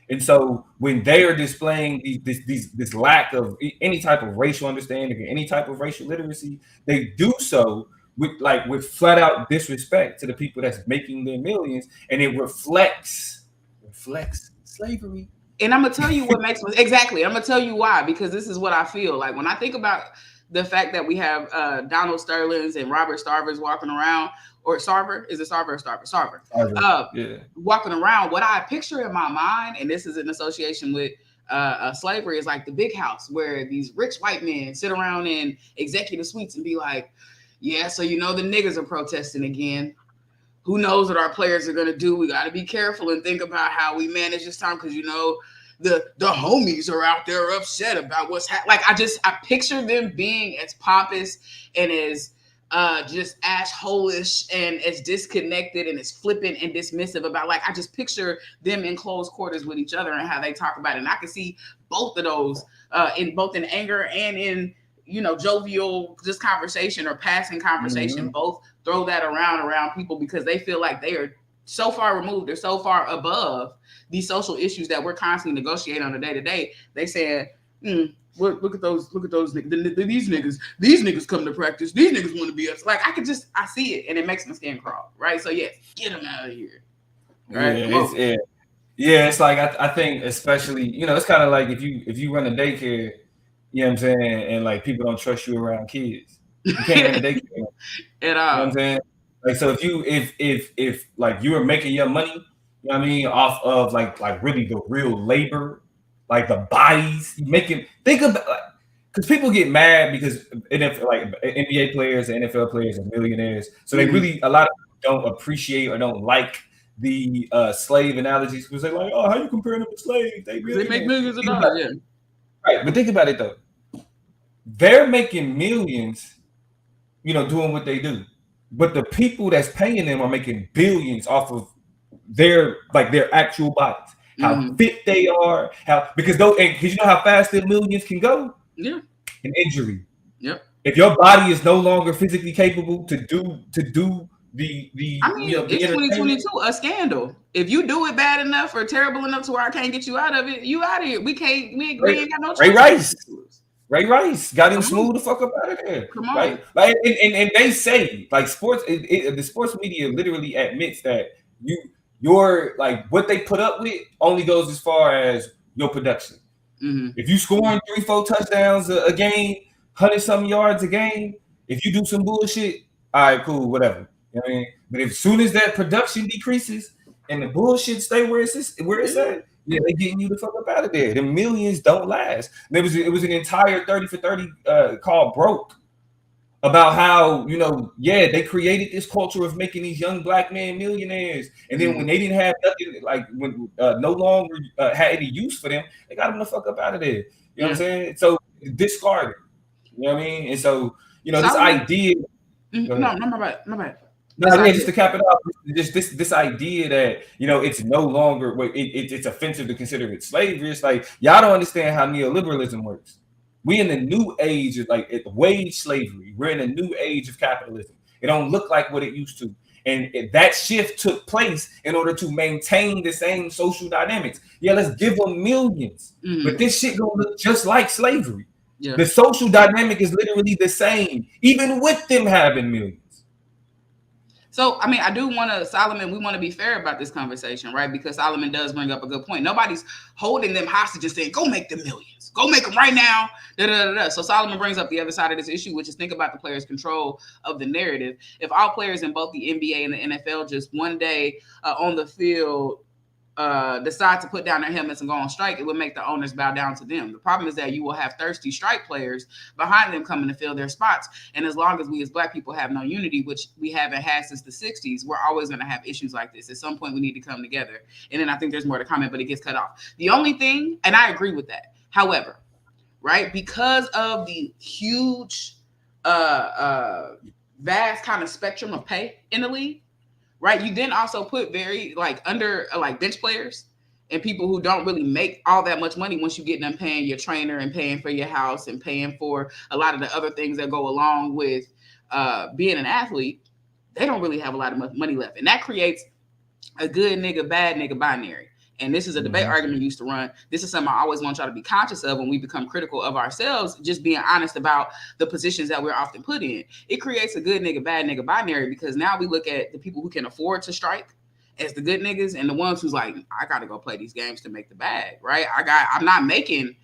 And so when they are displaying this lack of any type of racial understanding or any type of racial literacy, they do so with flat out disrespect to the people that's making their millions, and it reflects slavery. And I'm gonna tell you what makes exactly. I'm gonna tell you why, because this is what I feel like when I think about the fact that we have Donald Sterling's and Robert Sarver's walking around, or Sarver, is it Sarver or Sarver? Yeah. Walking around, what I picture in my mind, and this is in association with slavery, is like the big house where these rich white men sit around in executive suites and be like, yeah, so the niggas are protesting again. Who knows what our players are going to do? We got to be careful and think about how we manage this time, because the homies are out there upset about what's happening. Like I picture them being as pompous and as just asshole-ish and as disconnected and as flippant and dismissive about, like, I just picture them in close quarters with each other and how they talk about it. And I can see both of those in anger and in jovial just conversation or passing conversation. Mm-hmm. Both throw that around people because they feel like they are so far removed, they're so far above these social issues that we're constantly negotiating on a day-to-day. They said, look at those niggas. These niggas come to practice. These niggas want to be us. Like, I see it and it makes my skin crawl, right? So yes, get them out of here. Right? It's like I think especially, it's kind of like if you run a daycare, you know what I'm saying, and like people don't trust you around kids. You can't run a daycare at all. You know what I'm saying? Like, so if like you are making your money, you know what I mean, off of like really the real labor, like the bodies you making, think about, like, because people get mad because NBA players and NFL players are millionaires, so they really, a lot of them don't appreciate or don't like the slave analogies, because they're like, oh, how you comparing them to slaves? They make millions of dollars. Yeah. Right, but think about it though. They're making millions, doing what they do. But the people that's paying them are making billions off of their actual bodies, how fit they are, because you know how fast their millions can go. Yeah, an injury. Yep. If your body is no longer physically capable to do the I mean, it's 2022, a scandal. If you do it bad enough or terrible enough to where I can't get you out of it, you out of here. We ain't got no choice. Ray Rice got him smooth the fuck up out of there. Come on. Right? Like, and they say, like, sports, the sports media literally admits that your like what they put up with only goes as far as your production. If you scoring 3-4 touchdowns a game, 100-something yards a game, if you do some bullshit, all right, cool, whatever. You know what I mean? But as soon as that production decreases and the bullshit stay where it's at, yeah, they getting you the fuck up out of there. The millions don't last. It was an entire 30 for 30 called Broke about how, you know, yeah, they created this culture of making these young black men millionaires, and then when they didn't have nothing, like when no longer had any use for them, they got them the fuck up out of there. You know what I'm saying? So discarded. You know what I mean? And so, you know, this idea. No, my bad. No, just to cap it off, just this idea that, you know, it's no longer it's offensive to consider it slavery. It's like, y'all don't understand how neoliberalism works. We in the new age of like wage slavery. We're in a new age of capitalism. It don't look like what it used to. And that shift took place in order to maintain the same social dynamics. Yeah, let's give them millions. But this shit gonna look just like slavery. Yeah. The social dynamic is literally the same, even with them having millions. So, I mean, I do want to, Solomon, we want to be fair about this conversation, right? Because Solomon does bring up a good point. Nobody's holding them hostage and saying, go make them millions. Go make them right now. So Solomon brings up the other side of this issue, which is think about the players' control of the narrative. If all players in both the NBA and the NFL just one day on the field decide to put down their helmets and go on strike, it would make the owners bow down to them. The problem is that you will have thirsty strike players behind them coming to fill their spots. And as long as we as black people have no unity, which we haven't had since the 60s, we're always going to have issues like this. At some point, we need to come together. And then I think there's more to comment, but it gets cut off. The only thing, and I agree with that, however, right, because of the huge, vast kind of spectrum of pay in the league, right? You then also put very under bench players and people who don't really make all that much money once you get them paying your trainer and paying for your house and paying for a lot of the other things that go along with being an athlete. They don't really have a lot of money left. And that creates a good nigga, bad nigga binary. And this is a debate argument used to run. This is something I always want y'all to be conscious of when we become critical of ourselves, just being honest about the positions that we're often put in. It creates a good nigga, bad nigga binary because now we look at the people who can afford to strike as the good niggas and the ones who's like, I got to go play these games to make the bag, right? I'm making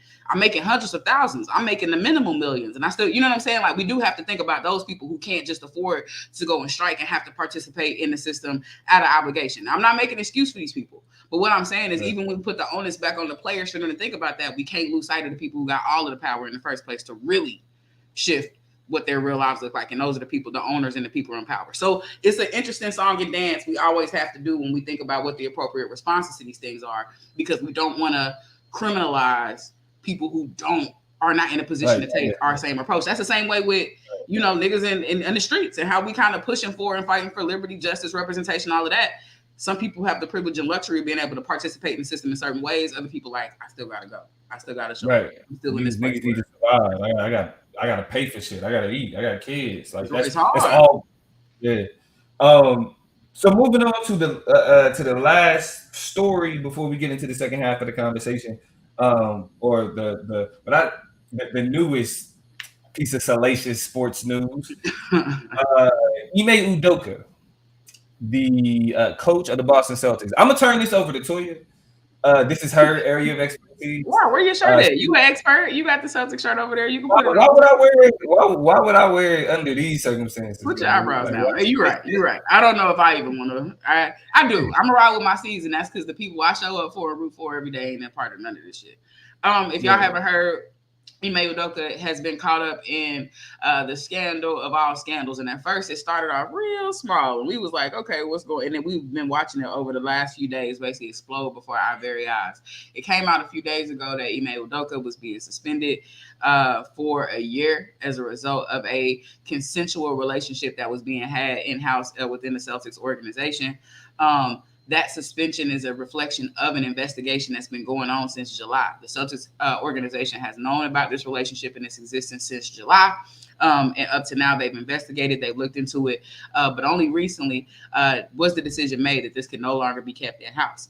hundreds of thousands. I'm making the minimal millions. And I still, you know what I'm saying? Like we do have to think about those people who can't just afford to go and strike and have to participate in the system out of obligation. Now, I'm not making an excuse for these people. But what I'm saying is even when we put the onus back on the players for them to think about that, we can't lose sight of the people who got all of the power in the first place to really shift what their real lives look like. And those are the people, the owners and the people in power. So it's an interesting song and dance we always have to do when we think about what the appropriate responses to these things are, because we don't want to criminalize people who are not in a position to take our same approach. That's the same way with, you know, niggas in the streets and how we kind of pushing for and fighting for liberty, justice, representation, all of that. Some people have the privilege and luxury of being able to participate in the system in certain ways. Other people I still gotta go. I still gotta show up. I'm still in this place. Niggas need to survive. I gotta pay for shit. I gotta eat. I got kids. Like that's hard. That's all. Yeah. So moving on to the last story before we get into the second half of the conversation, or the newest piece of salacious sports news. Ime Udoka, the coach of the Boston Celtics. I'm gonna turn this over to Toya. This is her area of expertise. Wow, where your shirt at? You an expert? You got the Celtics shirt over there. You can put it. Why would I wear it? Why would I wear it under these circumstances? Put your eyebrows down. Hey, you're right. I don't know if I even want to. I do. I'm a ride with my season. That's because the people I show up for and root for every day ain't that part of none of this shit. If y'all haven't heard, Ime Udoka has been caught up in the scandal of all scandals. And at first it started off real small. And we was like, okay, what's going on? And then we've been watching it over the last few days basically explode before our very eyes. It came out a few days ago that Ime Udoka was being suspended for a year as a result of a consensual relationship that was being had in-house within the Celtics organization. that suspension is a reflection of an investigation that's been going on since July. The Celtics organization has known about this relationship and its existence since July. And up to now, they've investigated, they've looked into it. But only recently was the decision made that this can no longer be kept in-house.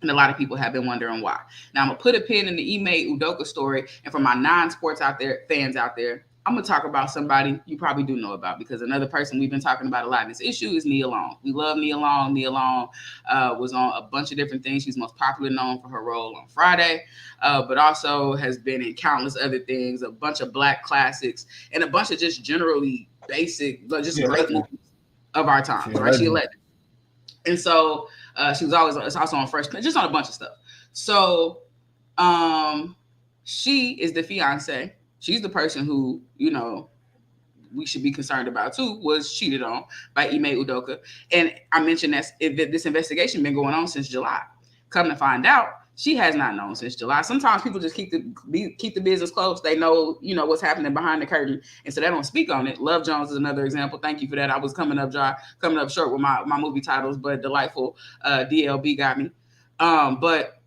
And a lot of people have been wondering why. Now, I'm going to put a pin in the Ime Udoka story. And for my non-sports fans out there, I'm going to talk about somebody you probably do know about, because another person we've been talking about a lot in this issue is Nia Long. We love Nia Long. Nia Long was on a bunch of different things. She's most popularly known for her role on Friday, but also has been in countless other things, a bunch of Black classics, and a bunch of just generally basic, just great movies of our time. Right? She led. And so she was always also on Fresh Prince, just on a bunch of stuff. So she is the fiance. She's the person who, you know, we should be concerned about too, was cheated on by Ime Udoka. And I mentioned that this investigation been going on since July. Come to find out, she has not known since July. Sometimes people just keep the business close. They know, you know, what's happening behind the curtain, and so they don't speak on it. Love Jones is another example. Thank you for that. I was coming up short with my movie titles, but delightful DLB got me. But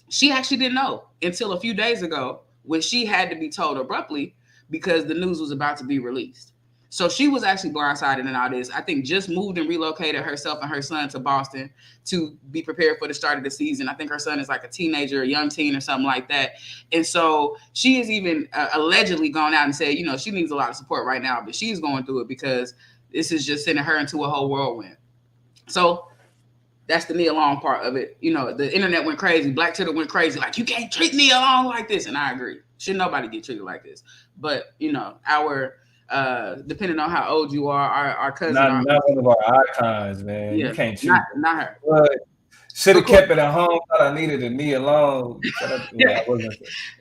she actually didn't know until a few days ago, when she had to be told abruptly because the news was about to be released. So she was actually blindsided in all this. I think just moved and relocated herself and her son to Boston to be prepared for the start of the season. I think her son is like a teenager, a young teen or something like that. And so she has even allegedly gone out and said, you know, she needs a lot of support right now, but she's going through it because this is just sending her into a whole whirlwind. So that's the Nia Long part of it. You know, the internet went crazy. Black Twitter went crazy. Like, you can't treat Nia Long like this. And I agree. Should nobody get treated like this. But, you know, depending on how old you are, our cousin. Not one of our icons, man. Yeah, you can't treat not her. But should have kept it at home. Thought I needed a Nia Long. Yeah.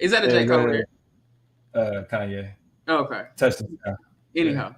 Is that a J. Cole there? Kanye. Okay. Touched it. Anyhow.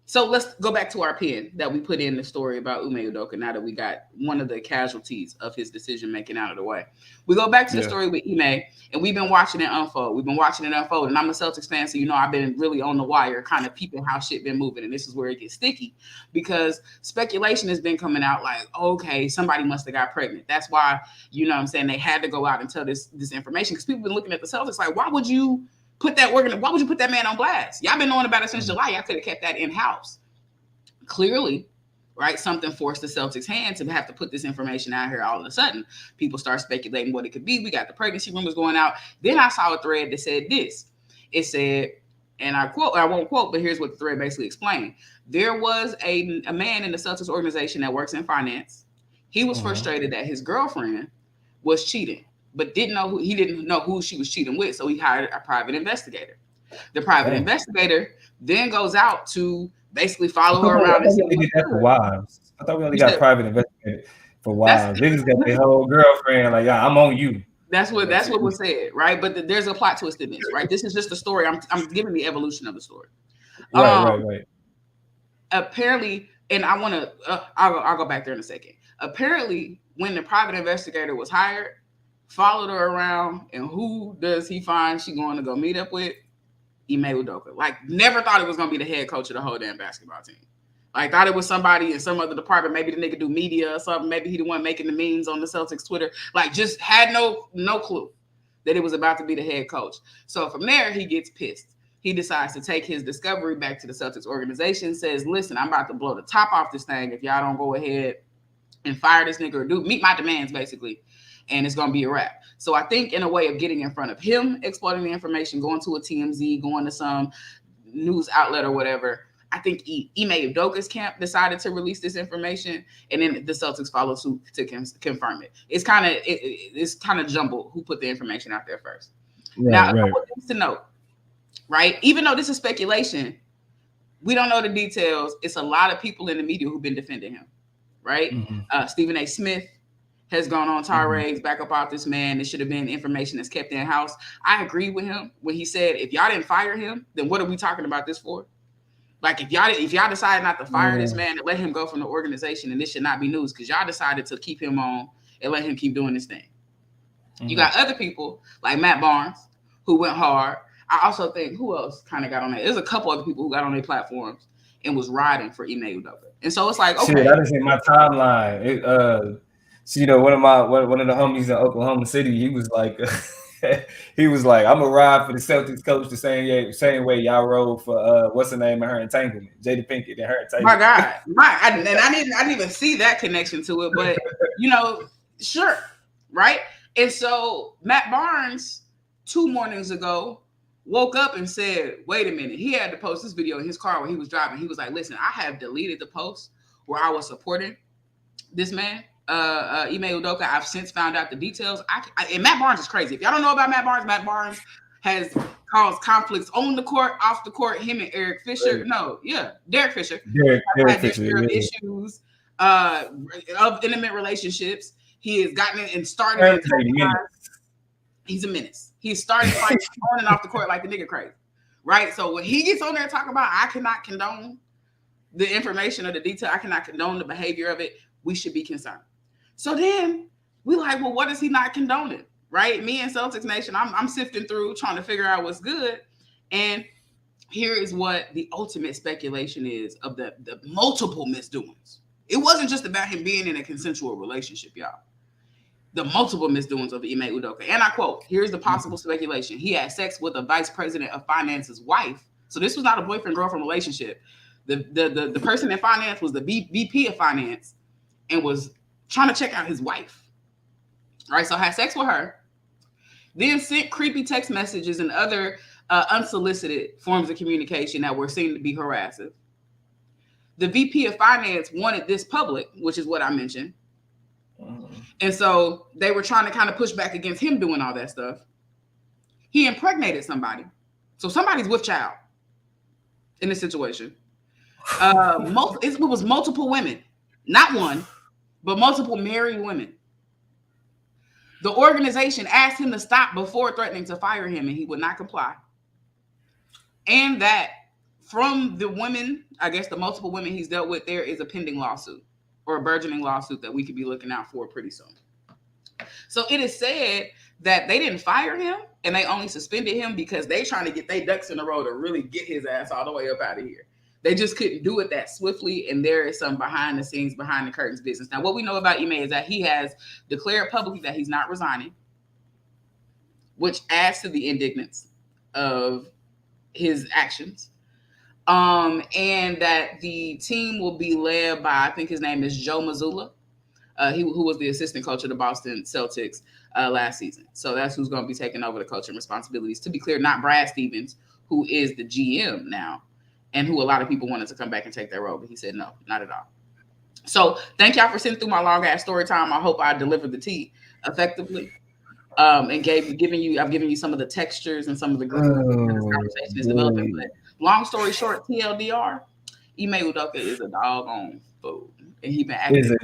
So let's go back to our pin that we put in the story about Ime Udoka now that we got one of the casualties of his decision-making out of the way. We go back to the story with Ime, and we've been watching it unfold. And I'm a Celtics fan, so, you know, I've been really on the wire, kind of peeping how shit been moving, and this is where it gets sticky, because speculation has been coming out like, okay, somebody must have got pregnant. That's why, you know what I'm saying, they had to go out and tell this information, because people been looking at the Celtics like, why would you put that man on blast? Y'all been knowing about it since July. Y'all could have kept that in-house. Clearly, right, something forced the Celtics' hand to have to put this information out here all of a sudden. People start speculating what it could be. We got the pregnancy rumors going out. Then I saw a thread that said this. It said, and I won't quote, but here's what the thread basically explained. There was a man in the Celtics organization that works in finance. He was frustrated that his girlfriend was cheating, but didn't know who she was cheating with, so he hired a private investigator. The private investigator then goes out to basically follow her around. I thought we only got private investigators for wives. They just got their whole girlfriend like, yeah, I'm on you. That's what was said, right? But there's a plot twist in this, right? This is just the story. I'm giving the evolution of the story. Right. Apparently, and I want to, I'll go back there in a second. Apparently, when the private investigator was hired, followed her around, and who does he find she going to go meet up with? Ime Udoka. Like, never thought it was going to be the head coach of the whole damn basketball team. Like, thought it was somebody in some other department. Maybe the nigga do media or something. Maybe he the one making the memes on the Celtics Twitter. Like, just had no clue that it was about to be the head coach. So from there, he gets pissed. He decides to take his discovery back to the Celtics organization, says, listen, I'm about to blow the top off this thing if y'all don't go ahead and fire this nigga or meet my demands, basically. And it's going to be a wrap. So I think in a way of getting in front of him, exploiting the information, going to a TMZ, going to some news outlet or whatever, I think Ime Udoka's camp decided to release this information, and then the Celtics followed suit to confirm it. It's kind of jumbled who put the information out there first. Now, a couple things to note, right? Even though this is speculation, we don't know the details. It's a lot of people in the media who've been defending him, right? Stephen A. Smith has gone on tirades back up out this man. It should have been information that's kept in-house. I agree with him when he said, if y'all didn't fire him, then what are we talking about this for? Like, if y'all decided not to fire this man and let him go from the organization, and this should not be news, because y'all decided to keep him on and let him keep doing this thing. You got other people like Matt Barnes who went hard. I also think, who else kind of got on there? There's a couple other people who got on their platforms and was riding for Ime Udoka. And so it's like, okay, shit, that is in my timeline. So, one of the homies in Oklahoma City, he was like, I'm gonna ride for the Celtics coach the same way y'all rode for what's the name of her entanglement, Jada Pinkett and her entanglement. My God, I didn't even see that connection to it, but sure, right? And so Matt Barnes 2 mornings ago woke up and said, wait a minute. He had to post this video in his car when he was driving. He was like, listen, I have deleted the post where I was supporting this man, Ime Udoka. I've since found out the details. And Matt Barnes is crazy. If y'all don't know about Matt Barnes has caused conflicts on the court, off the court, him and Derek Fisher. Derek Fisher. Derek Fisher. Issues of intimate relationships. He has gotten in and started. He's a menace. He's starting fights on and off the court like the nigga crazy, right? So when he gets on there and talk about, I cannot condone the information or the detail, I cannot condone the behavior of it, we should be concerned. So then we like, well, what is he not condoning, right? Me and Celtics Nation, I'm sifting through trying to figure out what's good. And here is what the ultimate speculation is of the multiple misdoings. It wasn't just about him being in a consensual relationship, y'all. The multiple misdoings of Ime Udoka. And I quote, here's the possible speculation. He had sex with a vice president of finance's wife. So this was not a boyfriend-girlfriend relationship. The person in finance was the VP of finance and was trying to check out his wife. Right? So had sex with her. Then sent creepy text messages and other unsolicited forms of communication that were seen to be harassing. The VP of finance wanted this public, which is what I mentioned. And so they were trying to kind of push back against him doing all that stuff. He impregnated somebody. So somebody's with child in this situation. It was multiple women, not one, but multiple married women. The organization asked him to stop before threatening to fire him, and he would not comply. And that from the women, I guess the multiple women he's dealt with, there is a pending lawsuit or a burgeoning lawsuit that we could be looking out for pretty soon. So it is said that they didn't fire him and they only suspended him because they trying to get their ducks in a row to really get his ass all the way up out of here. They just couldn't do it that swiftly, and there is some behind the scenes, behind the curtains business. Now, what we know about Ime is that he has declared publicly that he's not resigning, which adds to the indignance of his actions. And that the team will be led by, I think his name is Joe Mazzulla, who was the assistant coach of the Boston Celtics last season. So that's who's going to be taking over the coaching responsibilities. To be clear, not Brad Stevens, who is the GM now, and who a lot of people wanted to come back and take that role, but he said no, not at all. So thank y'all for sitting through my long ass story time. I hope I delivered the tea effectively. And I've given you some of the textures and some of the grooves that this conversation is developing. But long story short, TLDR, Ime Udoka is a doggone fool, and he's been acting.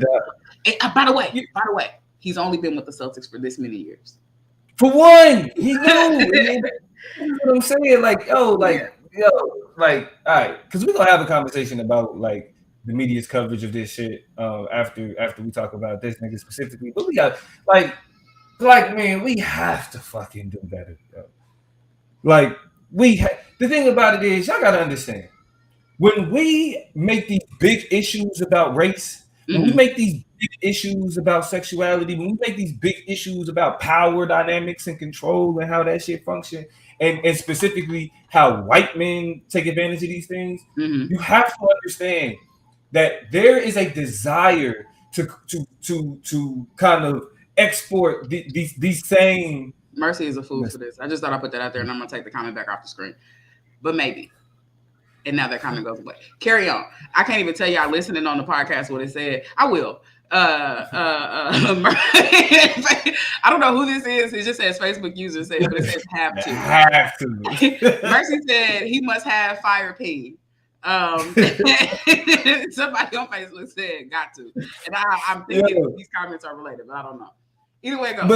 By the way, he's only been with the Celtics for this many years. For one, he knew. That's what I'm saying. All right, because we're gonna have a conversation about like the media's coverage of this shit after we talk about this nigga specifically. But we got man, we have to fucking do better, bro. The thing about it is, y'all gotta understand, when we make these big issues about race, when we make these big issues about sexuality, when we make these big issues about power dynamics and control and how that shit function, and specifically how white men take advantage of these things, you have to understand that there is a desire to kind of export these same. Mercy is a fool for this. I just thought I'd put that out there, and I'm gonna take the comment back off the screen. But maybe. And now that comment goes away. Carry on. I can't even tell y'all listening on the podcast what it said. I will. I don't know who this is. It just says Facebook user said, but it says have to. Have to. Mercy said he must have fire P. Somebody on Facebook said got to. And I'm thinking these comments are related, but I don't know. Either way it goes.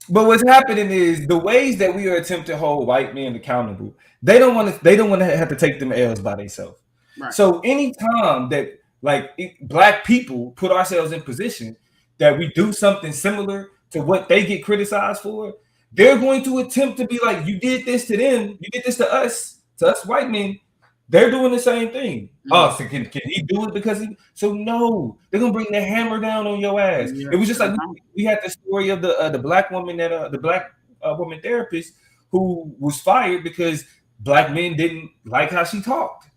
But what's happening is the ways that we are attempting to hold white men accountable, they don't want to have to take them L's by themselves. Right. So anytime that black people put ourselves in position that we do something similar to what they get criticized for, they're going to attempt to be like, you did this to them, you did this to us white men. They're doing the same thing. Mm. So can he do it because he? So no, they're gonna bring the hammer down on your ass. Yeah. It was just like we had the story of the black woman that the black woman therapist who was fired because black men didn't like how she talked,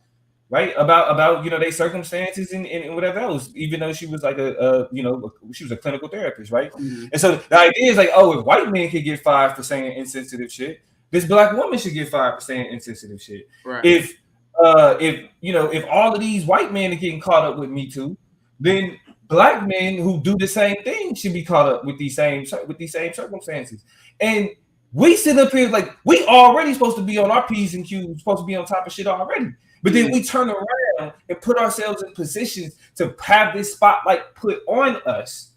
right? About their circumstances and whatever else. Even though she was like she was a clinical therapist, right? Mm-hmm. And so the idea is like, oh, if white men could get fired for saying insensitive shit, this black woman should get fired for saying insensitive shit. Right. If all of these white men are getting caught up with Me Too, then black men who do the same thing should be caught up with these same circumstances. And we sit up here like we already supposed to be on our P's and Q's, supposed to be on top of shit already. But then we turn around and put ourselves in positions to have this spotlight put on us,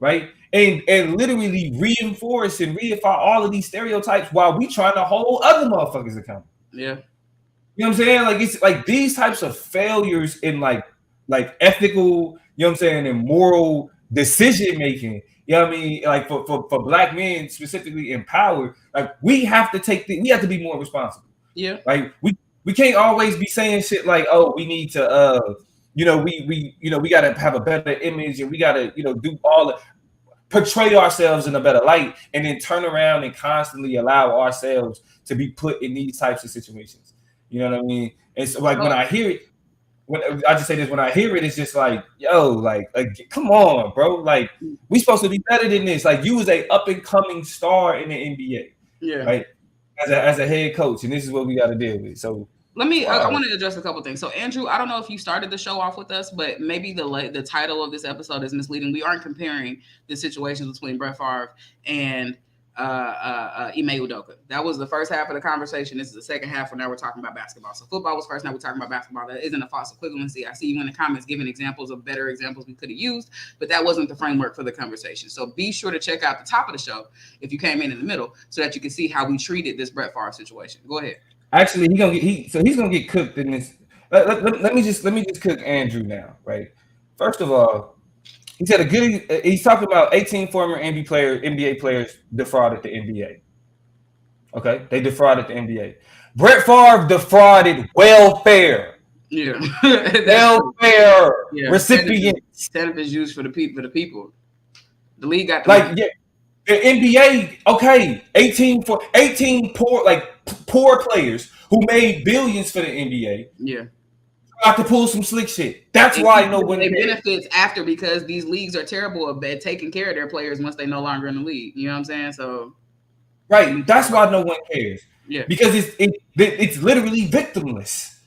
right? And literally reinforce and reify all of these stereotypes while we trying to hold other motherfuckers accountable. Yeah. You know what I'm saying? Like it's like these types of failures in like ethical, you know what I'm saying, and moral decision making. You know what I mean? Like for black men specifically in power, like we have to be more responsible. Yeah. Like we can't always be saying shit like, oh, we need to we gotta have a better image and we gotta, do all the portray ourselves in a better light and then turn around and constantly allow ourselves to be put in these types of situations. You know what I mean? And so like when I hear it, when I hear it, it's just like, yo, like come on, bro. Like we supposed to be better than this. Like you was a up and coming star in the NBA. Yeah. Right. As a head coach, and this is what we got to deal with. So I want to address a couple things. So Andrew, I don't know if you started the show off with us, but maybe the title of this episode is misleading. We aren't comparing the situations between Brett Favre and Ime Udoka. That was the first half of the conversation. This is the second half where now we're talking about basketball. So football was first, now we're talking about basketball. That isn't a false equivalency. I see you in the comments giving examples of better examples we could have used, but that wasn't the framework for the conversation. So be sure to check out the top of the show if you came in the middle so that you can see how we treated this Brett Favre situation. Go ahead. Actually, he's gonna get cooked in this. Let me just cook Andrew now, right? First of all, he's had a good. He's talking about 18 former NBA players defrauded the NBA. Okay, they defrauded the NBA. Brett Favre defrauded welfare. Yeah, welfare recipients. TANF is used for the people. The league got the NBA. Okay, 18 poor players who made billions for the NBA. Yeah. Got to pull some slick shit. That's why no one benefits after, because these leagues are terrible at taking care of their players once they're no longer in the league. You know what I'm saying? So, right. That's why no one cares. Yeah. Because it's literally victimless.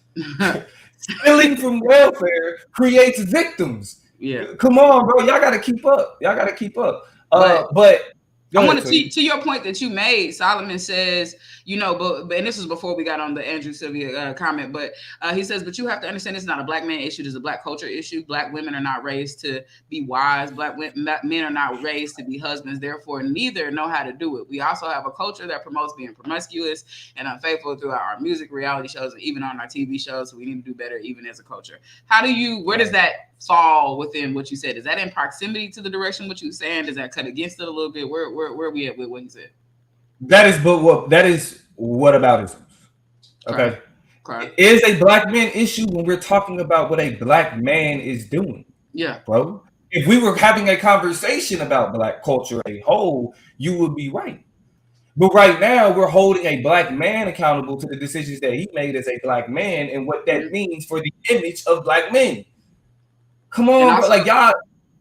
Stealing from welfare creates victims. Yeah. Come on, bro. Y'all got to keep up. But I want to your point that you made. Solomon says, but and this was before we got on the Andrew Sylvia comment, but he says, but you have to understand it's not a black man issue. It's a black culture issue. Black women are not raised to be wives. Black men are not raised to be husbands. Therefore, neither know how to do it. We also have a culture that promotes being promiscuous and unfaithful throughout our music, reality shows, and even on our TV shows. So we need to do better, even as a culture. Where does that fall within what you said? Is that in proximity to the direction what you're saying? Does that cut against it a little bit? Where are we at with what you said? That is whataboutism. Okay. It is a black man issue when we're talking about what a black man is doing. Yeah, bro. If we were having a conversation about black culture as a whole, you would be right. But right now, we're holding a black man accountable to the decisions that he made as a black man and what that means for the image of black men. Come on, bro. Like y'all,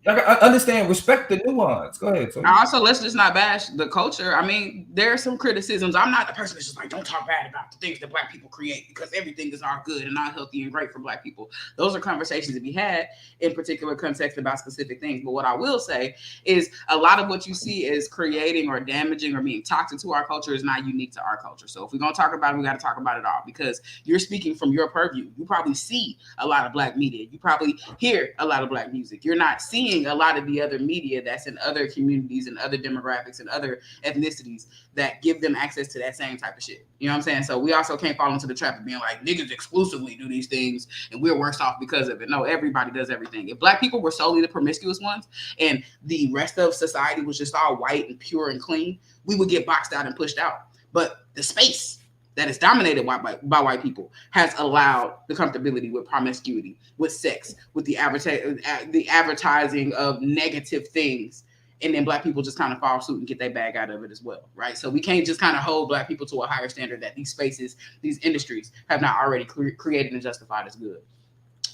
I understand, respect the nuance. Go ahead. Also, let's just not bash the culture. I mean, there are some criticisms. I'm not the person that's just like, don't talk bad about the things that black people create because everything is all good and all healthy and great for black people. Those are conversations to be had in particular context about specific things. But what I will say is a lot of what you see is creating or damaging or being toxic to our culture is not unique to our culture. So if we're going to talk about it, we got to talk about it all, because you're speaking from your purview. You probably see a lot of black media. You probably hear a lot of black music. You're not seeing a lot of the other media that's in other communities and other demographics and other ethnicities that give them access to that same type of shit. You know what I'm saying? So we also can't fall into the trap of being like, niggas exclusively do these things and we're worse off because of it. No, everybody does everything. If black people were solely the promiscuous ones and the rest of society was just all white and pure and clean, we would get boxed out and pushed out. But the space that is dominated by white people has allowed the comfortability with promiscuity, with sex, with the advertising of negative things. And then black people just kind of follow suit and get their bag out of it as well, right? So we can't just kind of hold black people to a higher standard that these spaces, these industries have not already created and justified as good.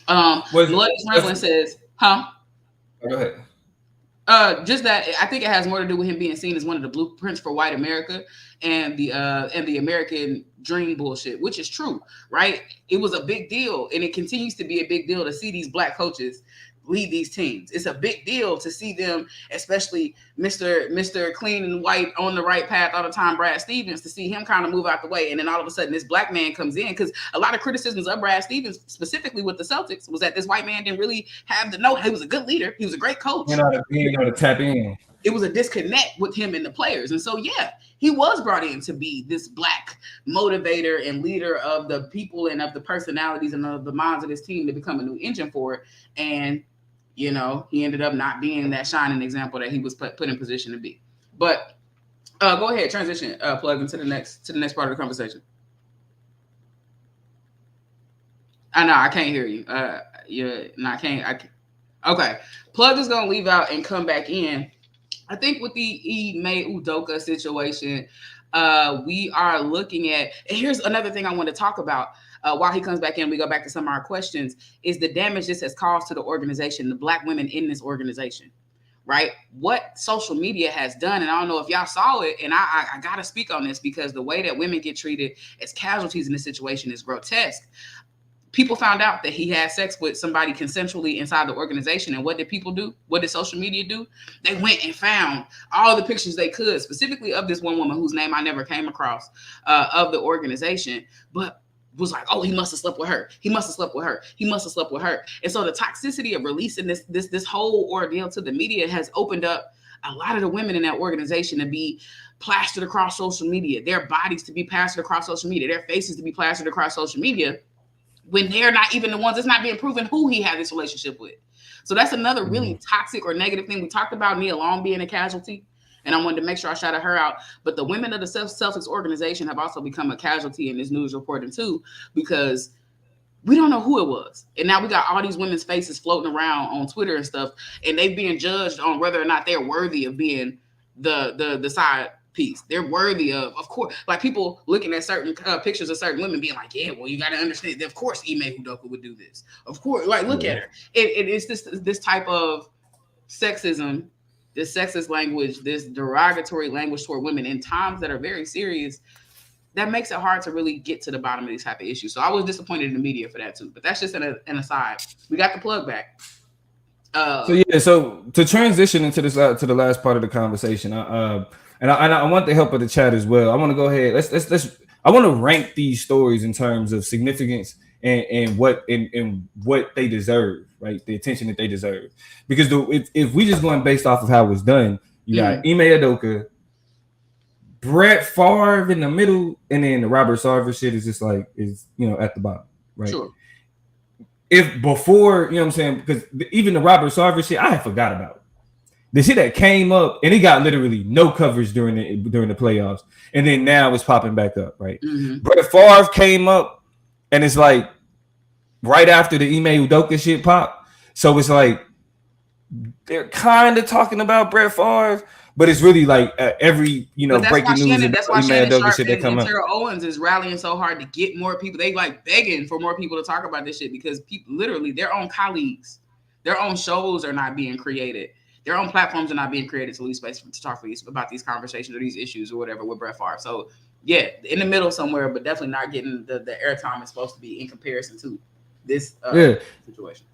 Melodious Ramblin says, huh? Go ahead. Just that I think it has more to do with him being seen as one of the blueprints for white America and the American dream bullshit, which is true, right? It was a big deal, and it continues to be a big deal to see these black coaches lead these teams. It's a big deal to see them, especially Mr. Clean and White on the right path all the time, Brad Stevens, to see him kind of move out the way. And then all of a sudden this black man comes in, because a lot of criticisms of Brad Stevens, specifically with the Celtics, was that this white man didn't really have the know. He was a good leader. He was a great coach. You know to tap in. It was a disconnect with him and the players. And so, yeah, he was brought in to be this black motivator and leader of the people and of the personalities and of the minds of this team to become a new engine for it. And you know, he ended up not being that shining example that he was put in position to be. But go ahead, transition, plug into the next part of the conversation. I know I can't hear you. I can't. Okay, plug is gonna leave out and come back in. I think with the Ime Udoka situation, we are looking at. And here's another thing I want to talk about. While he comes back in, we go back to some of our questions, is the damage this has caused to the organization, the black women in this organization, right? What social media has done, and I don't know if y'all saw it, and I got to speak on this because the way that women get treated as casualties in this situation is grotesque. People found out that he had sex with somebody consensually inside the organization, and what did people do? What did social media do? They went and found all the pictures they could, specifically of this one woman whose name I never came across, of the organization, but was like, oh, he must have slept with her. He must have slept with her. He must have slept with her. And so the toxicity of releasing this whole ordeal to the media has opened up a lot of the women in that organization to be plastered across social media, their bodies to be plastered across social media, their faces to be plastered across social media, when they're not even the ones that's not being proven who he had this relationship with. So that's another really toxic or negative thing. We talked about Nia Long being a casualty, and I wanted to make sure I shouted her out. But the women of the Celtics organization have also become a casualty in this news reporting too, because we don't know who it was. And now we got all these women's faces floating around on Twitter and stuff, and they being judged on whether or not they're worthy of being the side piece. They're worthy of course, like people looking at certain pictures of certain women being like, yeah, well, you got to understand that of course Ime Udoka would do this. Of course, like look at her. It's this type of sexism, this sexist language, this derogatory language toward women in times that are very serious, that makes it hard to really get to the bottom of these type of issues. So I was disappointed in the media for that too, but that's just an aside. We got the plug back. So to transition into this to the last part of the conversation, and I want the help of the chat as well. I want to go ahead. Let's. I want to rank these stories in terms of significance and what they deserve, right? The attention that they deserve. Because if we just going based off of how it was done, you got Ime Udoka, Brett Favre in the middle, and then the Robert Sarver shit is just like at the bottom, right? Sure. If before, you know what I'm saying, because even the Robert Sarver shit, I had forgot about. The shit that came up, and it got literally no coverage during the playoffs, and then now it's popping back up, right? Mm-hmm. Brett Favre came up, and it's like right after the Ime Udoka shit popped, so it's like they're kind of talking about Brett Favre, but it's really like every breaking news. That's why Shannon Sharp and Terrell Owens is rallying so hard to get more people. They like begging for more people to talk about this shit because people, literally, their own colleagues, their own shows are not being created. Their own platforms are not being created to leave space to talk about these conversations or these issues or whatever with Brett Favre. So yeah, in the middle somewhere, but definitely not getting the airtime it's supposed to be in comparison to this situation.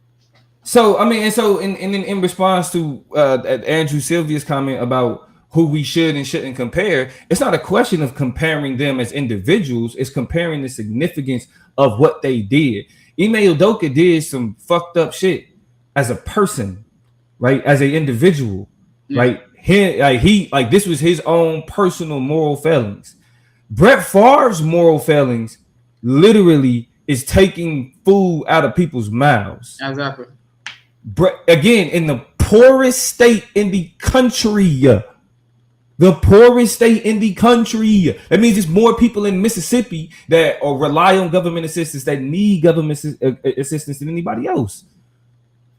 So I mean, and so in response to Andrew Sylvia's comment about who we should and shouldn't compare, it's not a question of comparing them as individuals. It's comparing the significance of what they did. Ime Udoka did some fucked up shit as a person. Right, as an individual, right? He this was his own personal moral failings. Brett Favre's moral failings literally is taking food out of people's mouths. Exactly. Again, in the poorest state in the country, The poorest state in the country. That means there's more people in Mississippi that rely on government assistance, that need government assistance than anybody else.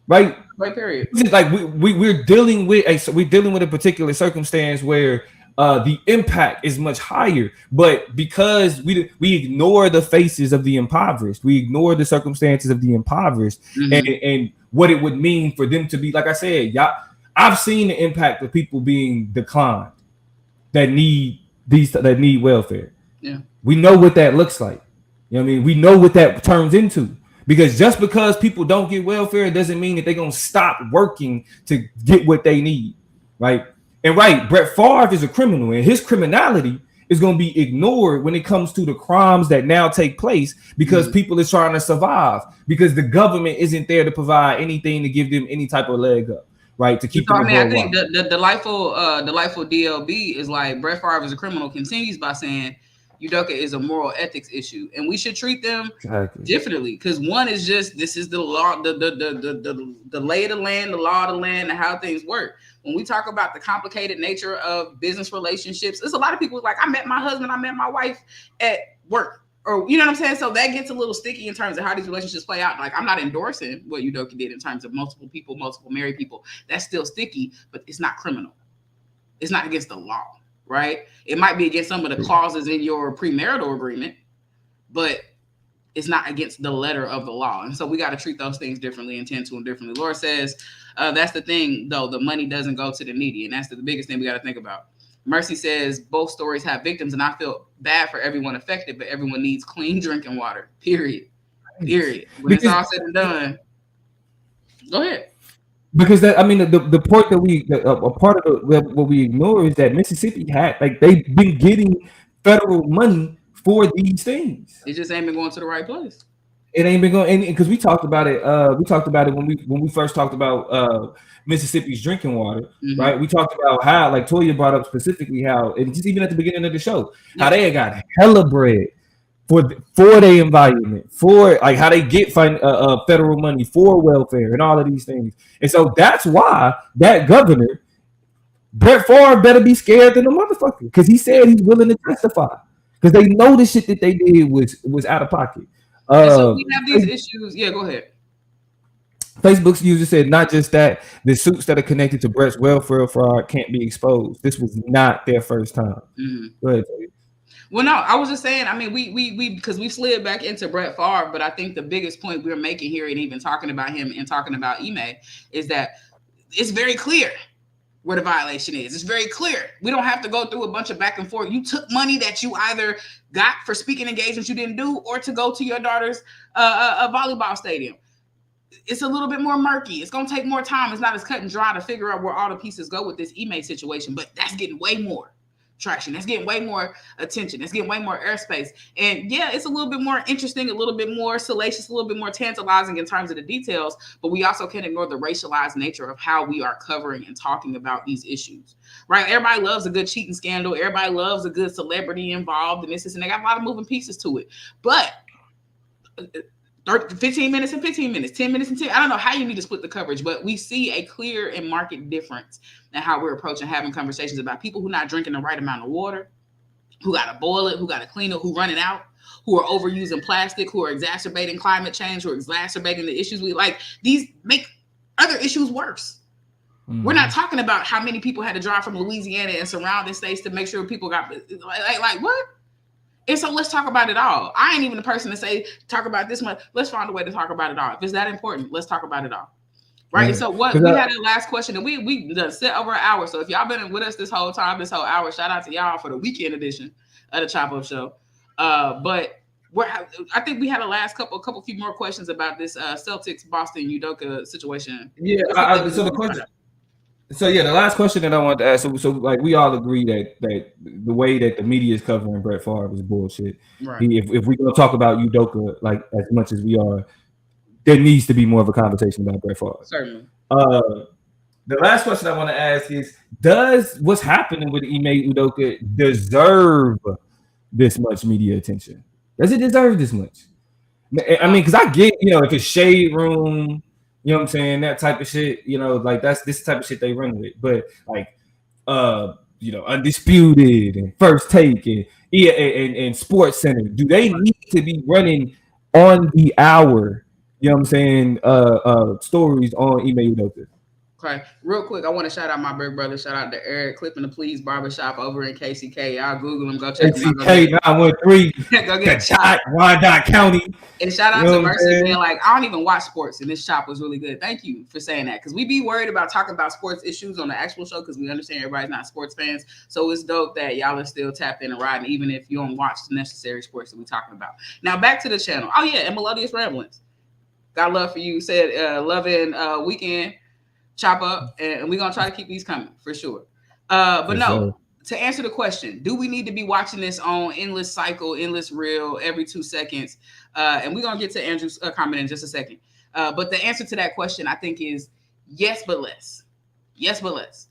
Right? Right, period. Like we're dealing with a particular circumstance where the impact is much higher, but because we ignore the faces of the impoverished, we ignore the circumstances of the impoverished, and what it would mean for them to be, like I said, I've seen the impact of people being declined that need welfare. Yeah, we know what that looks like. You know what I mean? We know what that turns into. Because just because people don't get welfare doesn't mean that they're gonna stop working to get what they need, right? And Brett Favre is a criminal, and his criminality is gonna be ignored when it comes to the crimes that now take place because people are trying to survive because the government isn't there to provide anything to give them any type of leg up, right? To keep. So, I mean, I think the delightful DLB is like Brett Favre is a criminal continues by saying Udoka is a moral ethics issue, and we should treat them differently. Because one is just this is the law, the lay of the land, the law of the land, and how things work. When we talk about the complicated nature of business relationships, there's a lot of people like I met my husband, I met my wife at work, or you know what I'm saying. So that gets a little sticky in terms of how these relationships play out. Like I'm not endorsing what Udoka did in terms of multiple people, multiple married people. That's still sticky, but it's not criminal. It's not against the law. Right? It might be against some of the clauses in your premarital agreement, but it's not against the letter of the law. And so we got to treat those things differently and tend to them differently. Laura says, that's the thing, though. The money doesn't go to the needy. And that's the biggest thing we got to think about. Mercy says, both stories have victims, and I feel bad for everyone affected, but everyone needs clean drinking water, period. When it's all said and done, go ahead. Because the point that a part of what we ignore is that Mississippi they've been getting federal money for these things. It just ain't been going to the right place. It ain't been going, because we talked about it. We talked about it when we first talked about Mississippi's drinking water, right? We talked about how, like Toya brought up specifically how, and just even at the beginning of the show, how they got hella bread for their environment, for like how they get federal money for welfare and all of these things. And so that's why that governor, Brett Favre, better be scared than a motherfucker, because he said he's willing to testify because they know the shit that they did was out of pocket. So we have these issues. Yeah, go ahead. Facebook's user said not just that, the suits that are connected to Brett's welfare fraud can't be exposed. This was not their first time. Go ahead, Toya. Well, no, I was just saying, I mean, we because we slid back into Brett Favre, but I think the biggest point we're making here and even talking about him and talking about Ime is that it's very clear where the violation is. It's very clear. We don't have to go through a bunch of back and forth. You took money that you either got for speaking engagements you didn't do or to go to your daughter's a volleyball stadium. It's a little bit more murky. It's going to take more time. It's not as cut and dry to figure out where all the pieces go with this Ime situation, but that's getting way more traction. That's getting way more attention. That's getting way more airspace. And yeah, it's a little bit more interesting, a little bit more salacious, a little bit more tantalizing in terms of the details, but we also can't ignore the racialized nature of how we are covering and talking about these issues, right? Everybody loves a good cheating scandal. Everybody loves a good celebrity involved in this, and they got a lot of moving pieces to it. But 15 minutes and 15 minutes, 10 minutes and 10. I don't know how you need to split the coverage, but we see a clear and marked difference in how we're approaching having conversations about people who are not drinking the right amount of water, who got to boil it, who got to clean it, who running out, who are overusing plastic, who are exacerbating climate change, who are exacerbating the issues we like. These make other issues worse. We're not talking about how many people had to drive from Louisiana and surrounding states to make sure people got like what? And so let's talk about it all. I ain't even the person to say, talk about this much. Let's find a way to talk about it all. If it's that important, let's talk about it all. Right. Yeah. So what we had a last question, and we done set over an hour. So if y'all been with us this whole time, this whole hour, shout out to y'all for the weekend edition of the Chop Up Show. But I think we had a last couple few more questions about this Celtics Boston Udoka situation. Yeah. The last question that I wanted to ask. So like we all agree that the way that the media is covering Brett Favre is bullshit. Right. If we're gonna talk about Udoka like as much as we are, there needs to be more of a conversation about Brett Favre. Certainly. The last question I want to ask is: does what's happening with Ime Udoka deserve this much media attention? Does it deserve this much? I mean, because I get, if it's Shade Room. You know what I'm saying? That type of shit, like this type of shit they run with. But like Undisputed and First Take and Sports Center, do they need to be running on the hour? You know what I'm saying? Stories on Ime Udoka. Okay, real quick, I want to shout out my big brother. Shout out to Eric Clipping the Please Barbershop over in KCK. Y'all Google him, go check him out. KCK 913. Go get a chop. Wyandotte County. And shout out to Mercy, man. Like, I don't even watch sports, and this shop was really good. Thank you for saying that, because we be worried about talking about sports issues on the actual show because we understand everybody's not sports fans. So it's dope that y'all are still tapped in and riding, even if you don't watch the necessary sports that we talking about. Now back to the channel. Oh yeah, and Melodious Ramblings. Got love for you. Said loving weekend. Chop up, and we're gonna try to keep these coming for sure. But no, to answer the question, do we need to be watching this on endless cycle, endless reel every 2 seconds? And we're gonna get to Andrew's comment in just a second. But the answer to that question, I think, is yes, but less. Yes, but less.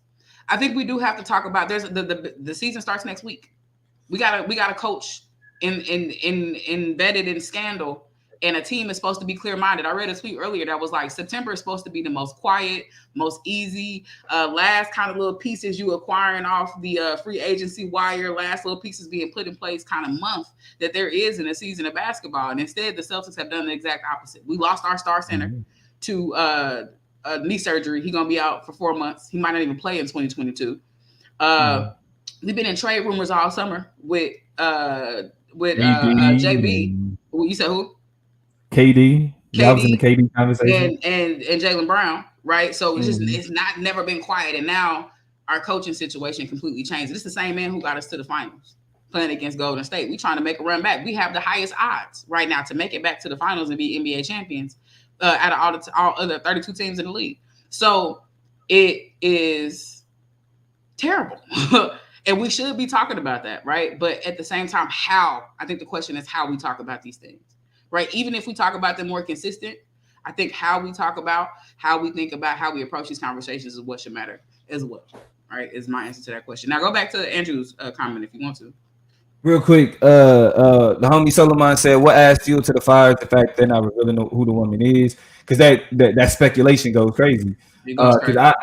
I think we do have to talk about. There's the season starts next week. We got a coach embedded in scandal. And a team is supposed to be clear-minded. I read a tweet earlier that was like, September is supposed to be the most quiet, most easy, last kind of little pieces you acquiring off the free agency wire, last little pieces being put in place kind of month that there is in a season of basketball. And instead, the Celtics have done the exact opposite. We lost our star center to knee surgery. He's going to be out for 4 months. He might not even play in 2022. We've been in trade rumors all summer with JB. You said who? KD. That was in the KD conversation. And Jaylen Brown, right? So it's just it's never been quiet. And now our coaching situation completely changed. This is the same man who got us to the finals playing against Golden State. We're trying to make a run back. We have the highest odds right now to make it back to the finals and be NBA champions out of all other 32 teams in the league. So it is terrible. And we should be talking about that, right? But at the same time, how? I think the question is how we talk about these things. Right. Even if we talk about them more consistent, I think how we talk about, how we think about, how we approach these conversations is what should matter as well. All right. Is my answer to that question. Now go back to Andrew's comment if you want to. Real quick, the homie Solomon said, what adds fuel to the fire is the fact they're not revealing who the woman is. Because that speculation goes crazy. Because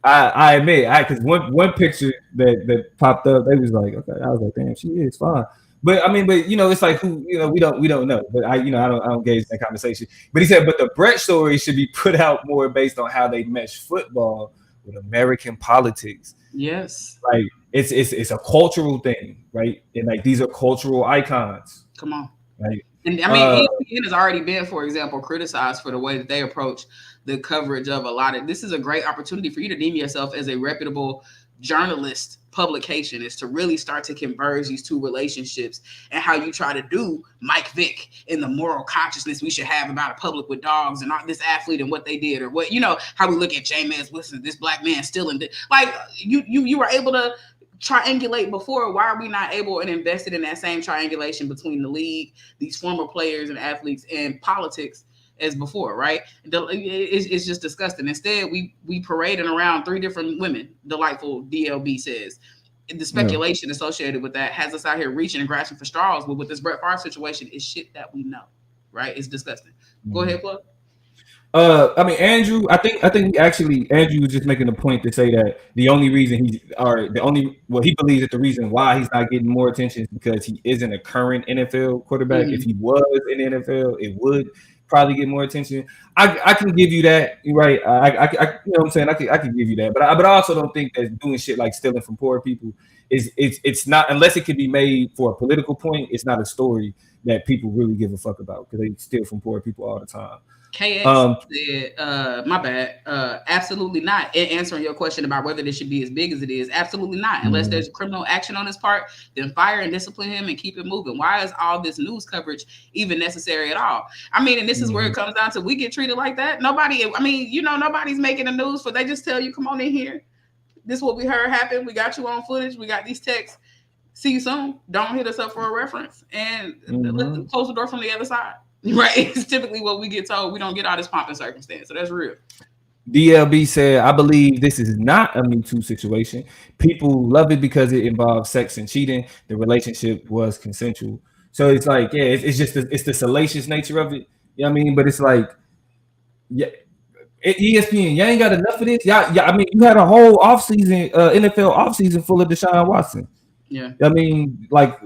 I admit, because one picture that popped up, they was like, okay, I was like, damn, she is fine. But I mean, it's like who, we don't know. But I don't gauge that conversation. But he said, but the Brett story should be put out more based on how they mesh football with American politics. Yes. Like it's a cultural thing, right? And like these are cultural icons. Come on. Right. And I mean, ESPN has already been, for example, criticized for the way that they approach the coverage of a lot of. This is a great opportunity for you to deem yourself as a reputable journalist publication, is to really start to converge these two relationships and how you try to do Mike Vick and the moral consciousness we should have about a public with dogs and not this athlete and what they did, or what, how we look at Jameis Winston, this black man stealing. Like you were able to triangulate before. Why are we not able and invested in that same triangulation between the league, these former players and athletes, and politics as before, right? It's just disgusting. Instead, we parading around 3 different women, delightful DLB says. The speculation associated with that has us out here reaching and grasping for straws. But with this Brett Favre situation, it's shit that we know, right? It's disgusting. Go ahead, Plug. I mean, Andrew, I think Andrew was just making a point to say that the only reason he believes that the reason why he's not getting more attention is because he isn't a current NFL quarterback. If he was in the NFL, it would probably get more attention. I can give you that, right? I you know what I'm saying? I can give you that, but I also don't think that doing shit like stealing from poor people it's not, unless it can be made for a political point. It's not a story that people really give a fuck about because they steal from poor people all the time. KX said, my bad. Absolutely not. Answering your question about whether this should be as big as it is, absolutely not. Unless there's criminal action on his part, then fire and discipline him and keep it moving. Why is all this news coverage even necessary at all? I mean, and this is where it comes down to, we get treated like that. Nobody's making the news, for they just tell you, come on in here. This is what we heard happen. We got you on footage. We got these texts. See you soon. Don't hit us up for a reference. And let's close the door from the other side. Right, it's typically what we get told. We don't get all this pomp and circumstance, so that's real. DLB said, I believe this is not a Me Too situation. People love it because it involves sex and cheating. The relationship was consensual. So it's like, it's just the salacious nature of it. You know what I mean? But it's like, ESPN, y'all ain't got enough of this. Yeah, I mean, you had a whole offseason, NFL offseason full of Deshaun Watson. Yeah. I mean, like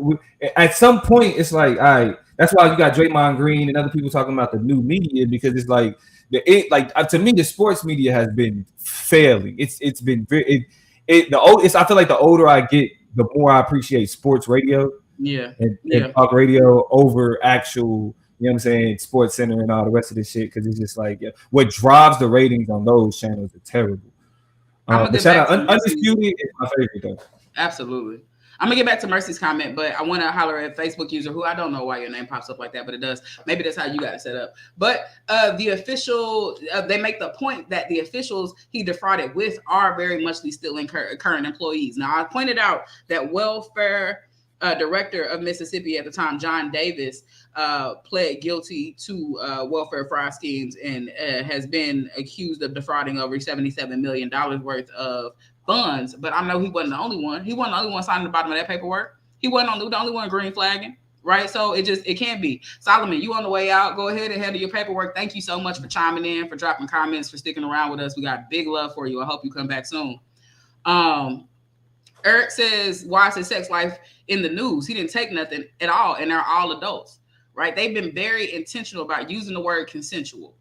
at some point, it's like, all right, that's why you got Draymond Green and other people talking about the new media, because it's like to me, the sports media has been failing. It's been very I feel like the older I get, the more I appreciate sports radio. Yeah. And talk radio over actual, you know what I'm saying, Sports Center and all the rest of this shit, because it's just like what drives the ratings on those channels are terrible. But shout out, Undisputed is my favorite though. Absolutely. I'm gonna get back to Mercy's comment, but I want to holler at Facebook user who I don't know why your name pops up like that, but it does. Maybe that's how you got it set up. But the official, they make the point that the officials he defrauded with are very muchly still current employees. Now, I pointed out that welfare director of Mississippi at the time, John Davis, pled guilty to welfare fraud schemes and has been accused of defrauding over $77 million worth of funds. But I know he wasn't the only one. He wasn't the only one signing the bottom of that paperwork. He wasn't the only one green flagging, right? So it can't be. Solomon, you on the way out. Go ahead and handle your paperwork. Thank you so much for chiming in, for dropping comments, for sticking around with us. We got big love for you. I hope you come back soon. Eric says, why is his sex life in the news? He didn't take nothing at all, and they're all adults, right? They've been very intentional about using the word consensual.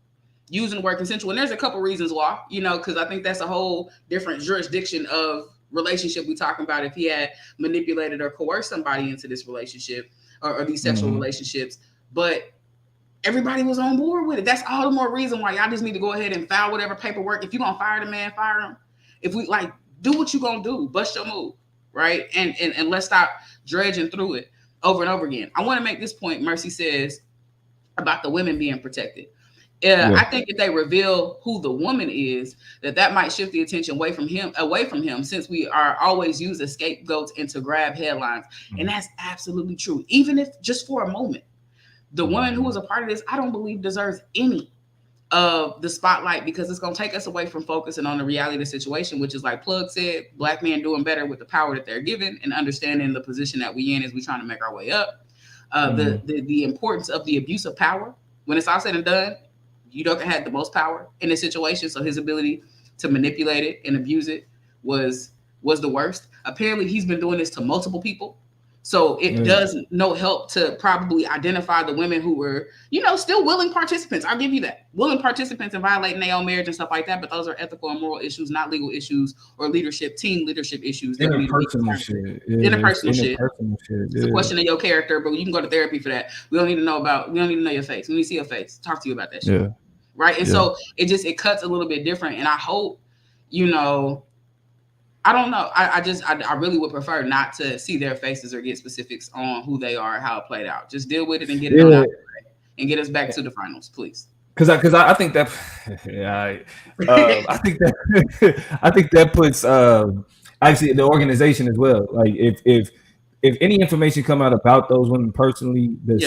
And there's a couple reasons why, because I think that's a whole different jurisdiction of relationship we're talking about. If he had manipulated or coerced somebody into this relationship or these sexual relationships, but everybody was on board with it. That's all the more reason why y'all just need to go ahead and file whatever paperwork. If you're going to fire the man, fire him. If we do what you're going to do, bust your move, right? And let's stop dredging through it over and over again. I want to make this point. Mercy says about the women being protected. I think if they reveal who the woman is, that might shift the attention away from him, since we are always used as scapegoats and to grab headlines. And that's absolutely true. Even if just for a moment, the woman who was a part of this, I don't believe deserves any of the spotlight, because it's going to take us away from focusing on the reality of the situation, which is, like Plug said, Black men doing better with the power that they're given and understanding the position that we in as we trying to make our way up. The importance of the abuse of power. When it's all said and done, Udoka had the most power in this situation, so his ability to manipulate it and abuse it was the worst. Apparently, he's been doing this to multiple people, so it does no help to probably identify the women who were, still willing participants. I'll give you that. Willing participants in violating their own marriage and stuff like that, but those are ethical and moral issues, not legal issues or team leadership issues. Interpersonal shit. Interpersonal shit. It's a question of your character, but you can go to therapy for that. We don't need to know your face. We need to see your face. Talk to you about that shit. Yeah. Right. And so it cuts a little bit different. And I hope, I don't know. I really would prefer not to see their faces or get specifics on who they are and how it played out. Just deal with it and get it on out and get us back to the finals, please. Because I think that I think that puts actually the organization as well. Like if any information come out about those women personally, the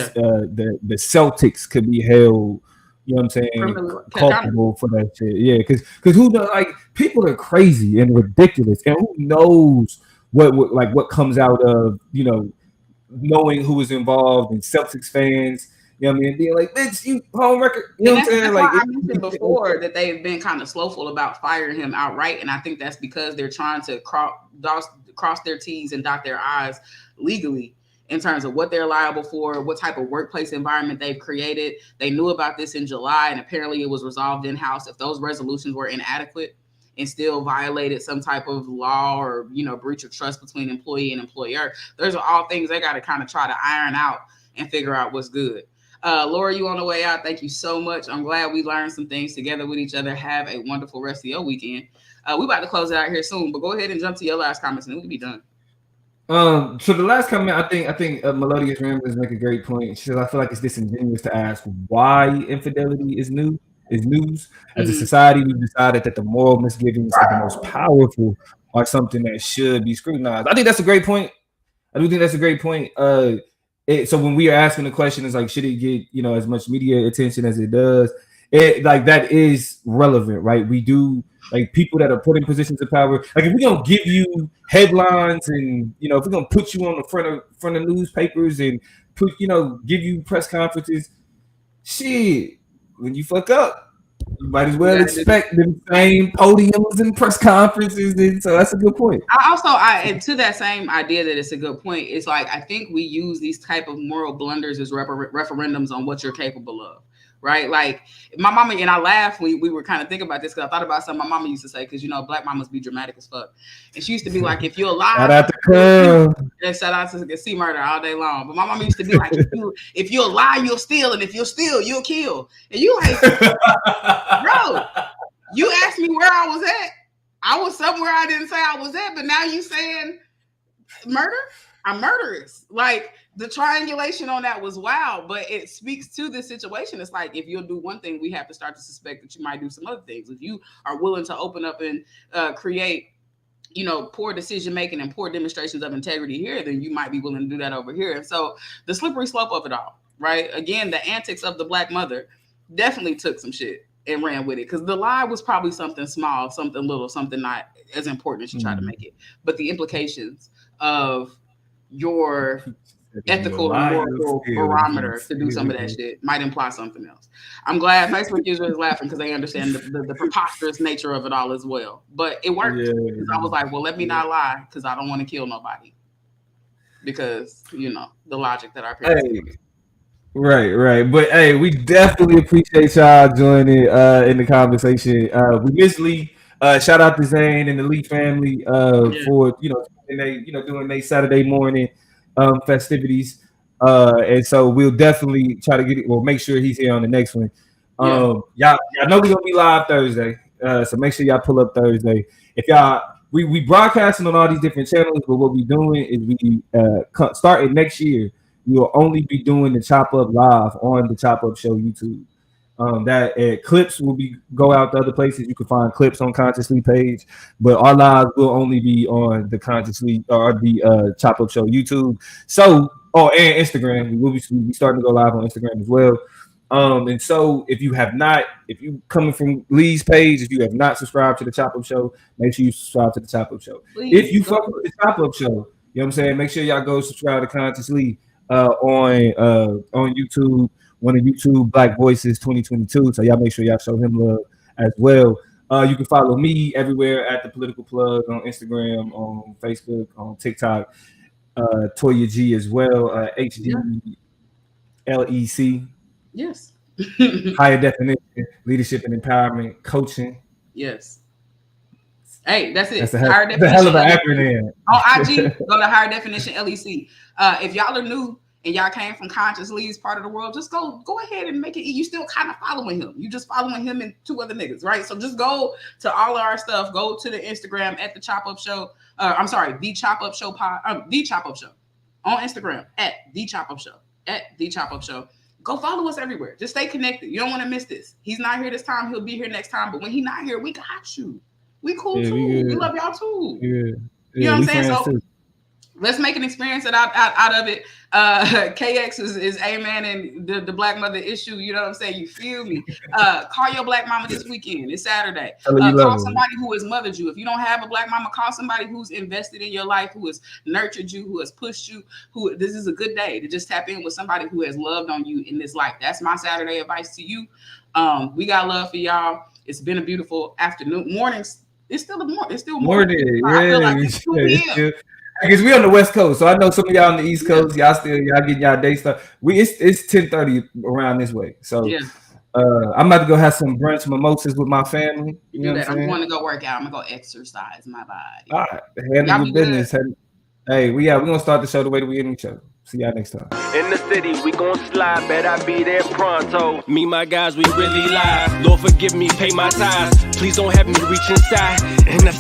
Celtics could be held, you know what I'm saying, culpable for that shit. Yeah, because who knows? Like, people are crazy and ridiculous, and who knows what comes out of knowing who is involved, and Celtics fans. You know what I mean? Being like, bitch, you home record. You know what I'm saying? Like, I mentioned before that they've been kind of slowful about firing him outright, and I think that's because they're trying to cross their T's and dot their I's legally in terms of what they're liable for, what type of workplace environment they've created. They knew about this in July, and apparently it was resolved in-house. If those resolutions were inadequate and still violated some type of law or, breach of trust between employee and employer, those are all things they got to kind of try to iron out and figure out what's good. Laura, you on the way out. Thank you so much. I'm glad we learned some things together with each other. Have a wonderful rest of your weekend. We about to close it out here soon, but go ahead and jump to your last comments and we'll be done. So the last comment, I think Melodious Ramblers make a great point. She says, I feel like it's disingenuous to ask why infidelity is news. As a society, we've decided that the moral misgivings of the most powerful are something that should be scrutinized. I think that's a great point. I do think that's a great point. So when we are asking the question, it's like, should it get as much media attention as it does? That is relevant, right? We do, like, people that are put in positions of power. Like, if we're gonna give you headlines and if we're gonna put you on the front of newspapers and give you press conferences, shit, when you fuck up, You might as well expect the same podiums and press conferences. And so that's a good point. And to that same idea that it's a good point, it's like I think we use these type of moral blunders as referendums on what you're capable of. Right, like my mama and I laugh when we were kind of thinking about this because I thought about something my mama used to say because black mamas be dramatic as fuck, and she used to be like, if you're alive, shout out to Curl, and shout out to C Murder all day long. But my mama used to be like, if you're alive, you'll steal, and if you'll steal, you'll kill. And you like, bro, you asked me where I was at. I was somewhere I didn't say I was at, but now you saying murder? I'm murderous. Like. The triangulation on that was wild, but it speaks to the situation. It's like if you'll do one thing, we have to start to suspect that you might do some other things. If you are willing to open up and create, poor decision making and poor demonstrations of integrity here, then you might be willing to do that over here. And so the slippery slope of it all, right? Again, the antics of the black mother definitely took some shit and ran with it because the lie was probably something small, something little, something not as important as she tried to make it. But the implications of your ethical and moral barometer to do some of that shit might imply something else. I'm glad Facebook users laughing because they understand the preposterous nature of it all as well. But it worked. Yeah. I was like, well, let me not lie because I don't want to kill nobody. Because, the logic that our parents Right. But hey, we definitely appreciate y'all joining in the conversation. We miss Lee. Shout out to Zane and the Lee family for doing their Saturday morning festivities, and so we'll definitely try to make sure he's here on the next one. Y'all know we're gonna be live Thursday, so make sure y'all pull up Thursday. If y'all, we broadcasting on all these different channels, but what we doing is we starting next year, we will only be doing the Chop Up live on the Chop Up Show YouTube. That clips will go out to other places. You can find clips on Consciously page, but our lives will only be on the Consciously or the Chop Up Show YouTube. So, and Instagram. We will be starting to go live on Instagram as well. And so if you coming from Lee's page, if you have not subscribed to the Chop Up Show, make sure you subscribe to the Chop Up Show. Please. If you fuck with the Chop Up Show, you know what I'm saying? Make sure y'all go subscribe to Consciously on YouTube. One of YouTube Black Voices 2022. So y'all make sure y'all show him love as well. You can follow me everywhere at The Political Plug on Instagram, on Facebook, on TikTok, Toya G as well, HDLEC. Yes. Higher definition, leadership and empowerment, coaching. Yes. Hey, that's it. That's a hell of an acronym. On IG, go to Higher Definition LEC. If y'all are new, and y'all came from Conscious Lee's part of the world, just go ahead and make it. You still kind of following him. You just following him and two other niggas, right? So just go to all of our stuff. Go to the Instagram at the Chop Up Show. The Chop Up Show the Chop Up Show on Instagram at the Chop Up Show. Go follow us everywhere. Just stay connected. You don't want to miss this. He's not here this time. He'll be here next time. But when he's not here, we got you. We cool too. We love y'all too. You know what I'm saying? So let's make an experience out of it. KX is Amen and the black mother issue. You know what I'm saying? You feel me? Call your black mama this weekend. It's Saturday. Call somebody who has mothered you. If you don't have a black mama, call somebody who's invested in your life, who has nurtured you, who has pushed you. This is a good day to just tap in with somebody who has loved on you in this life. That's my Saturday advice to you. We got love for y'all. It's been a beautiful afternoon. Mornings. It's still morning. I feel like it's 2 p.m. Because we on the West Coast, so I know some of y'all on the East Coast. Y'all getting y'all day stuff. It's 10:30 around this way. So I'm about to go have some brunch mimosas with my family. You know what I'm going to go work out. I'm gonna go exercise my body. All right, handle your business. Hey, we're gonna start the show the way that we end each other. See y'all next time. In the city, we gon' slide, bet I be there pronto. Me, my guys, we really live. Lord forgive me, pay my tithes. Please don't have me reach inside. And that's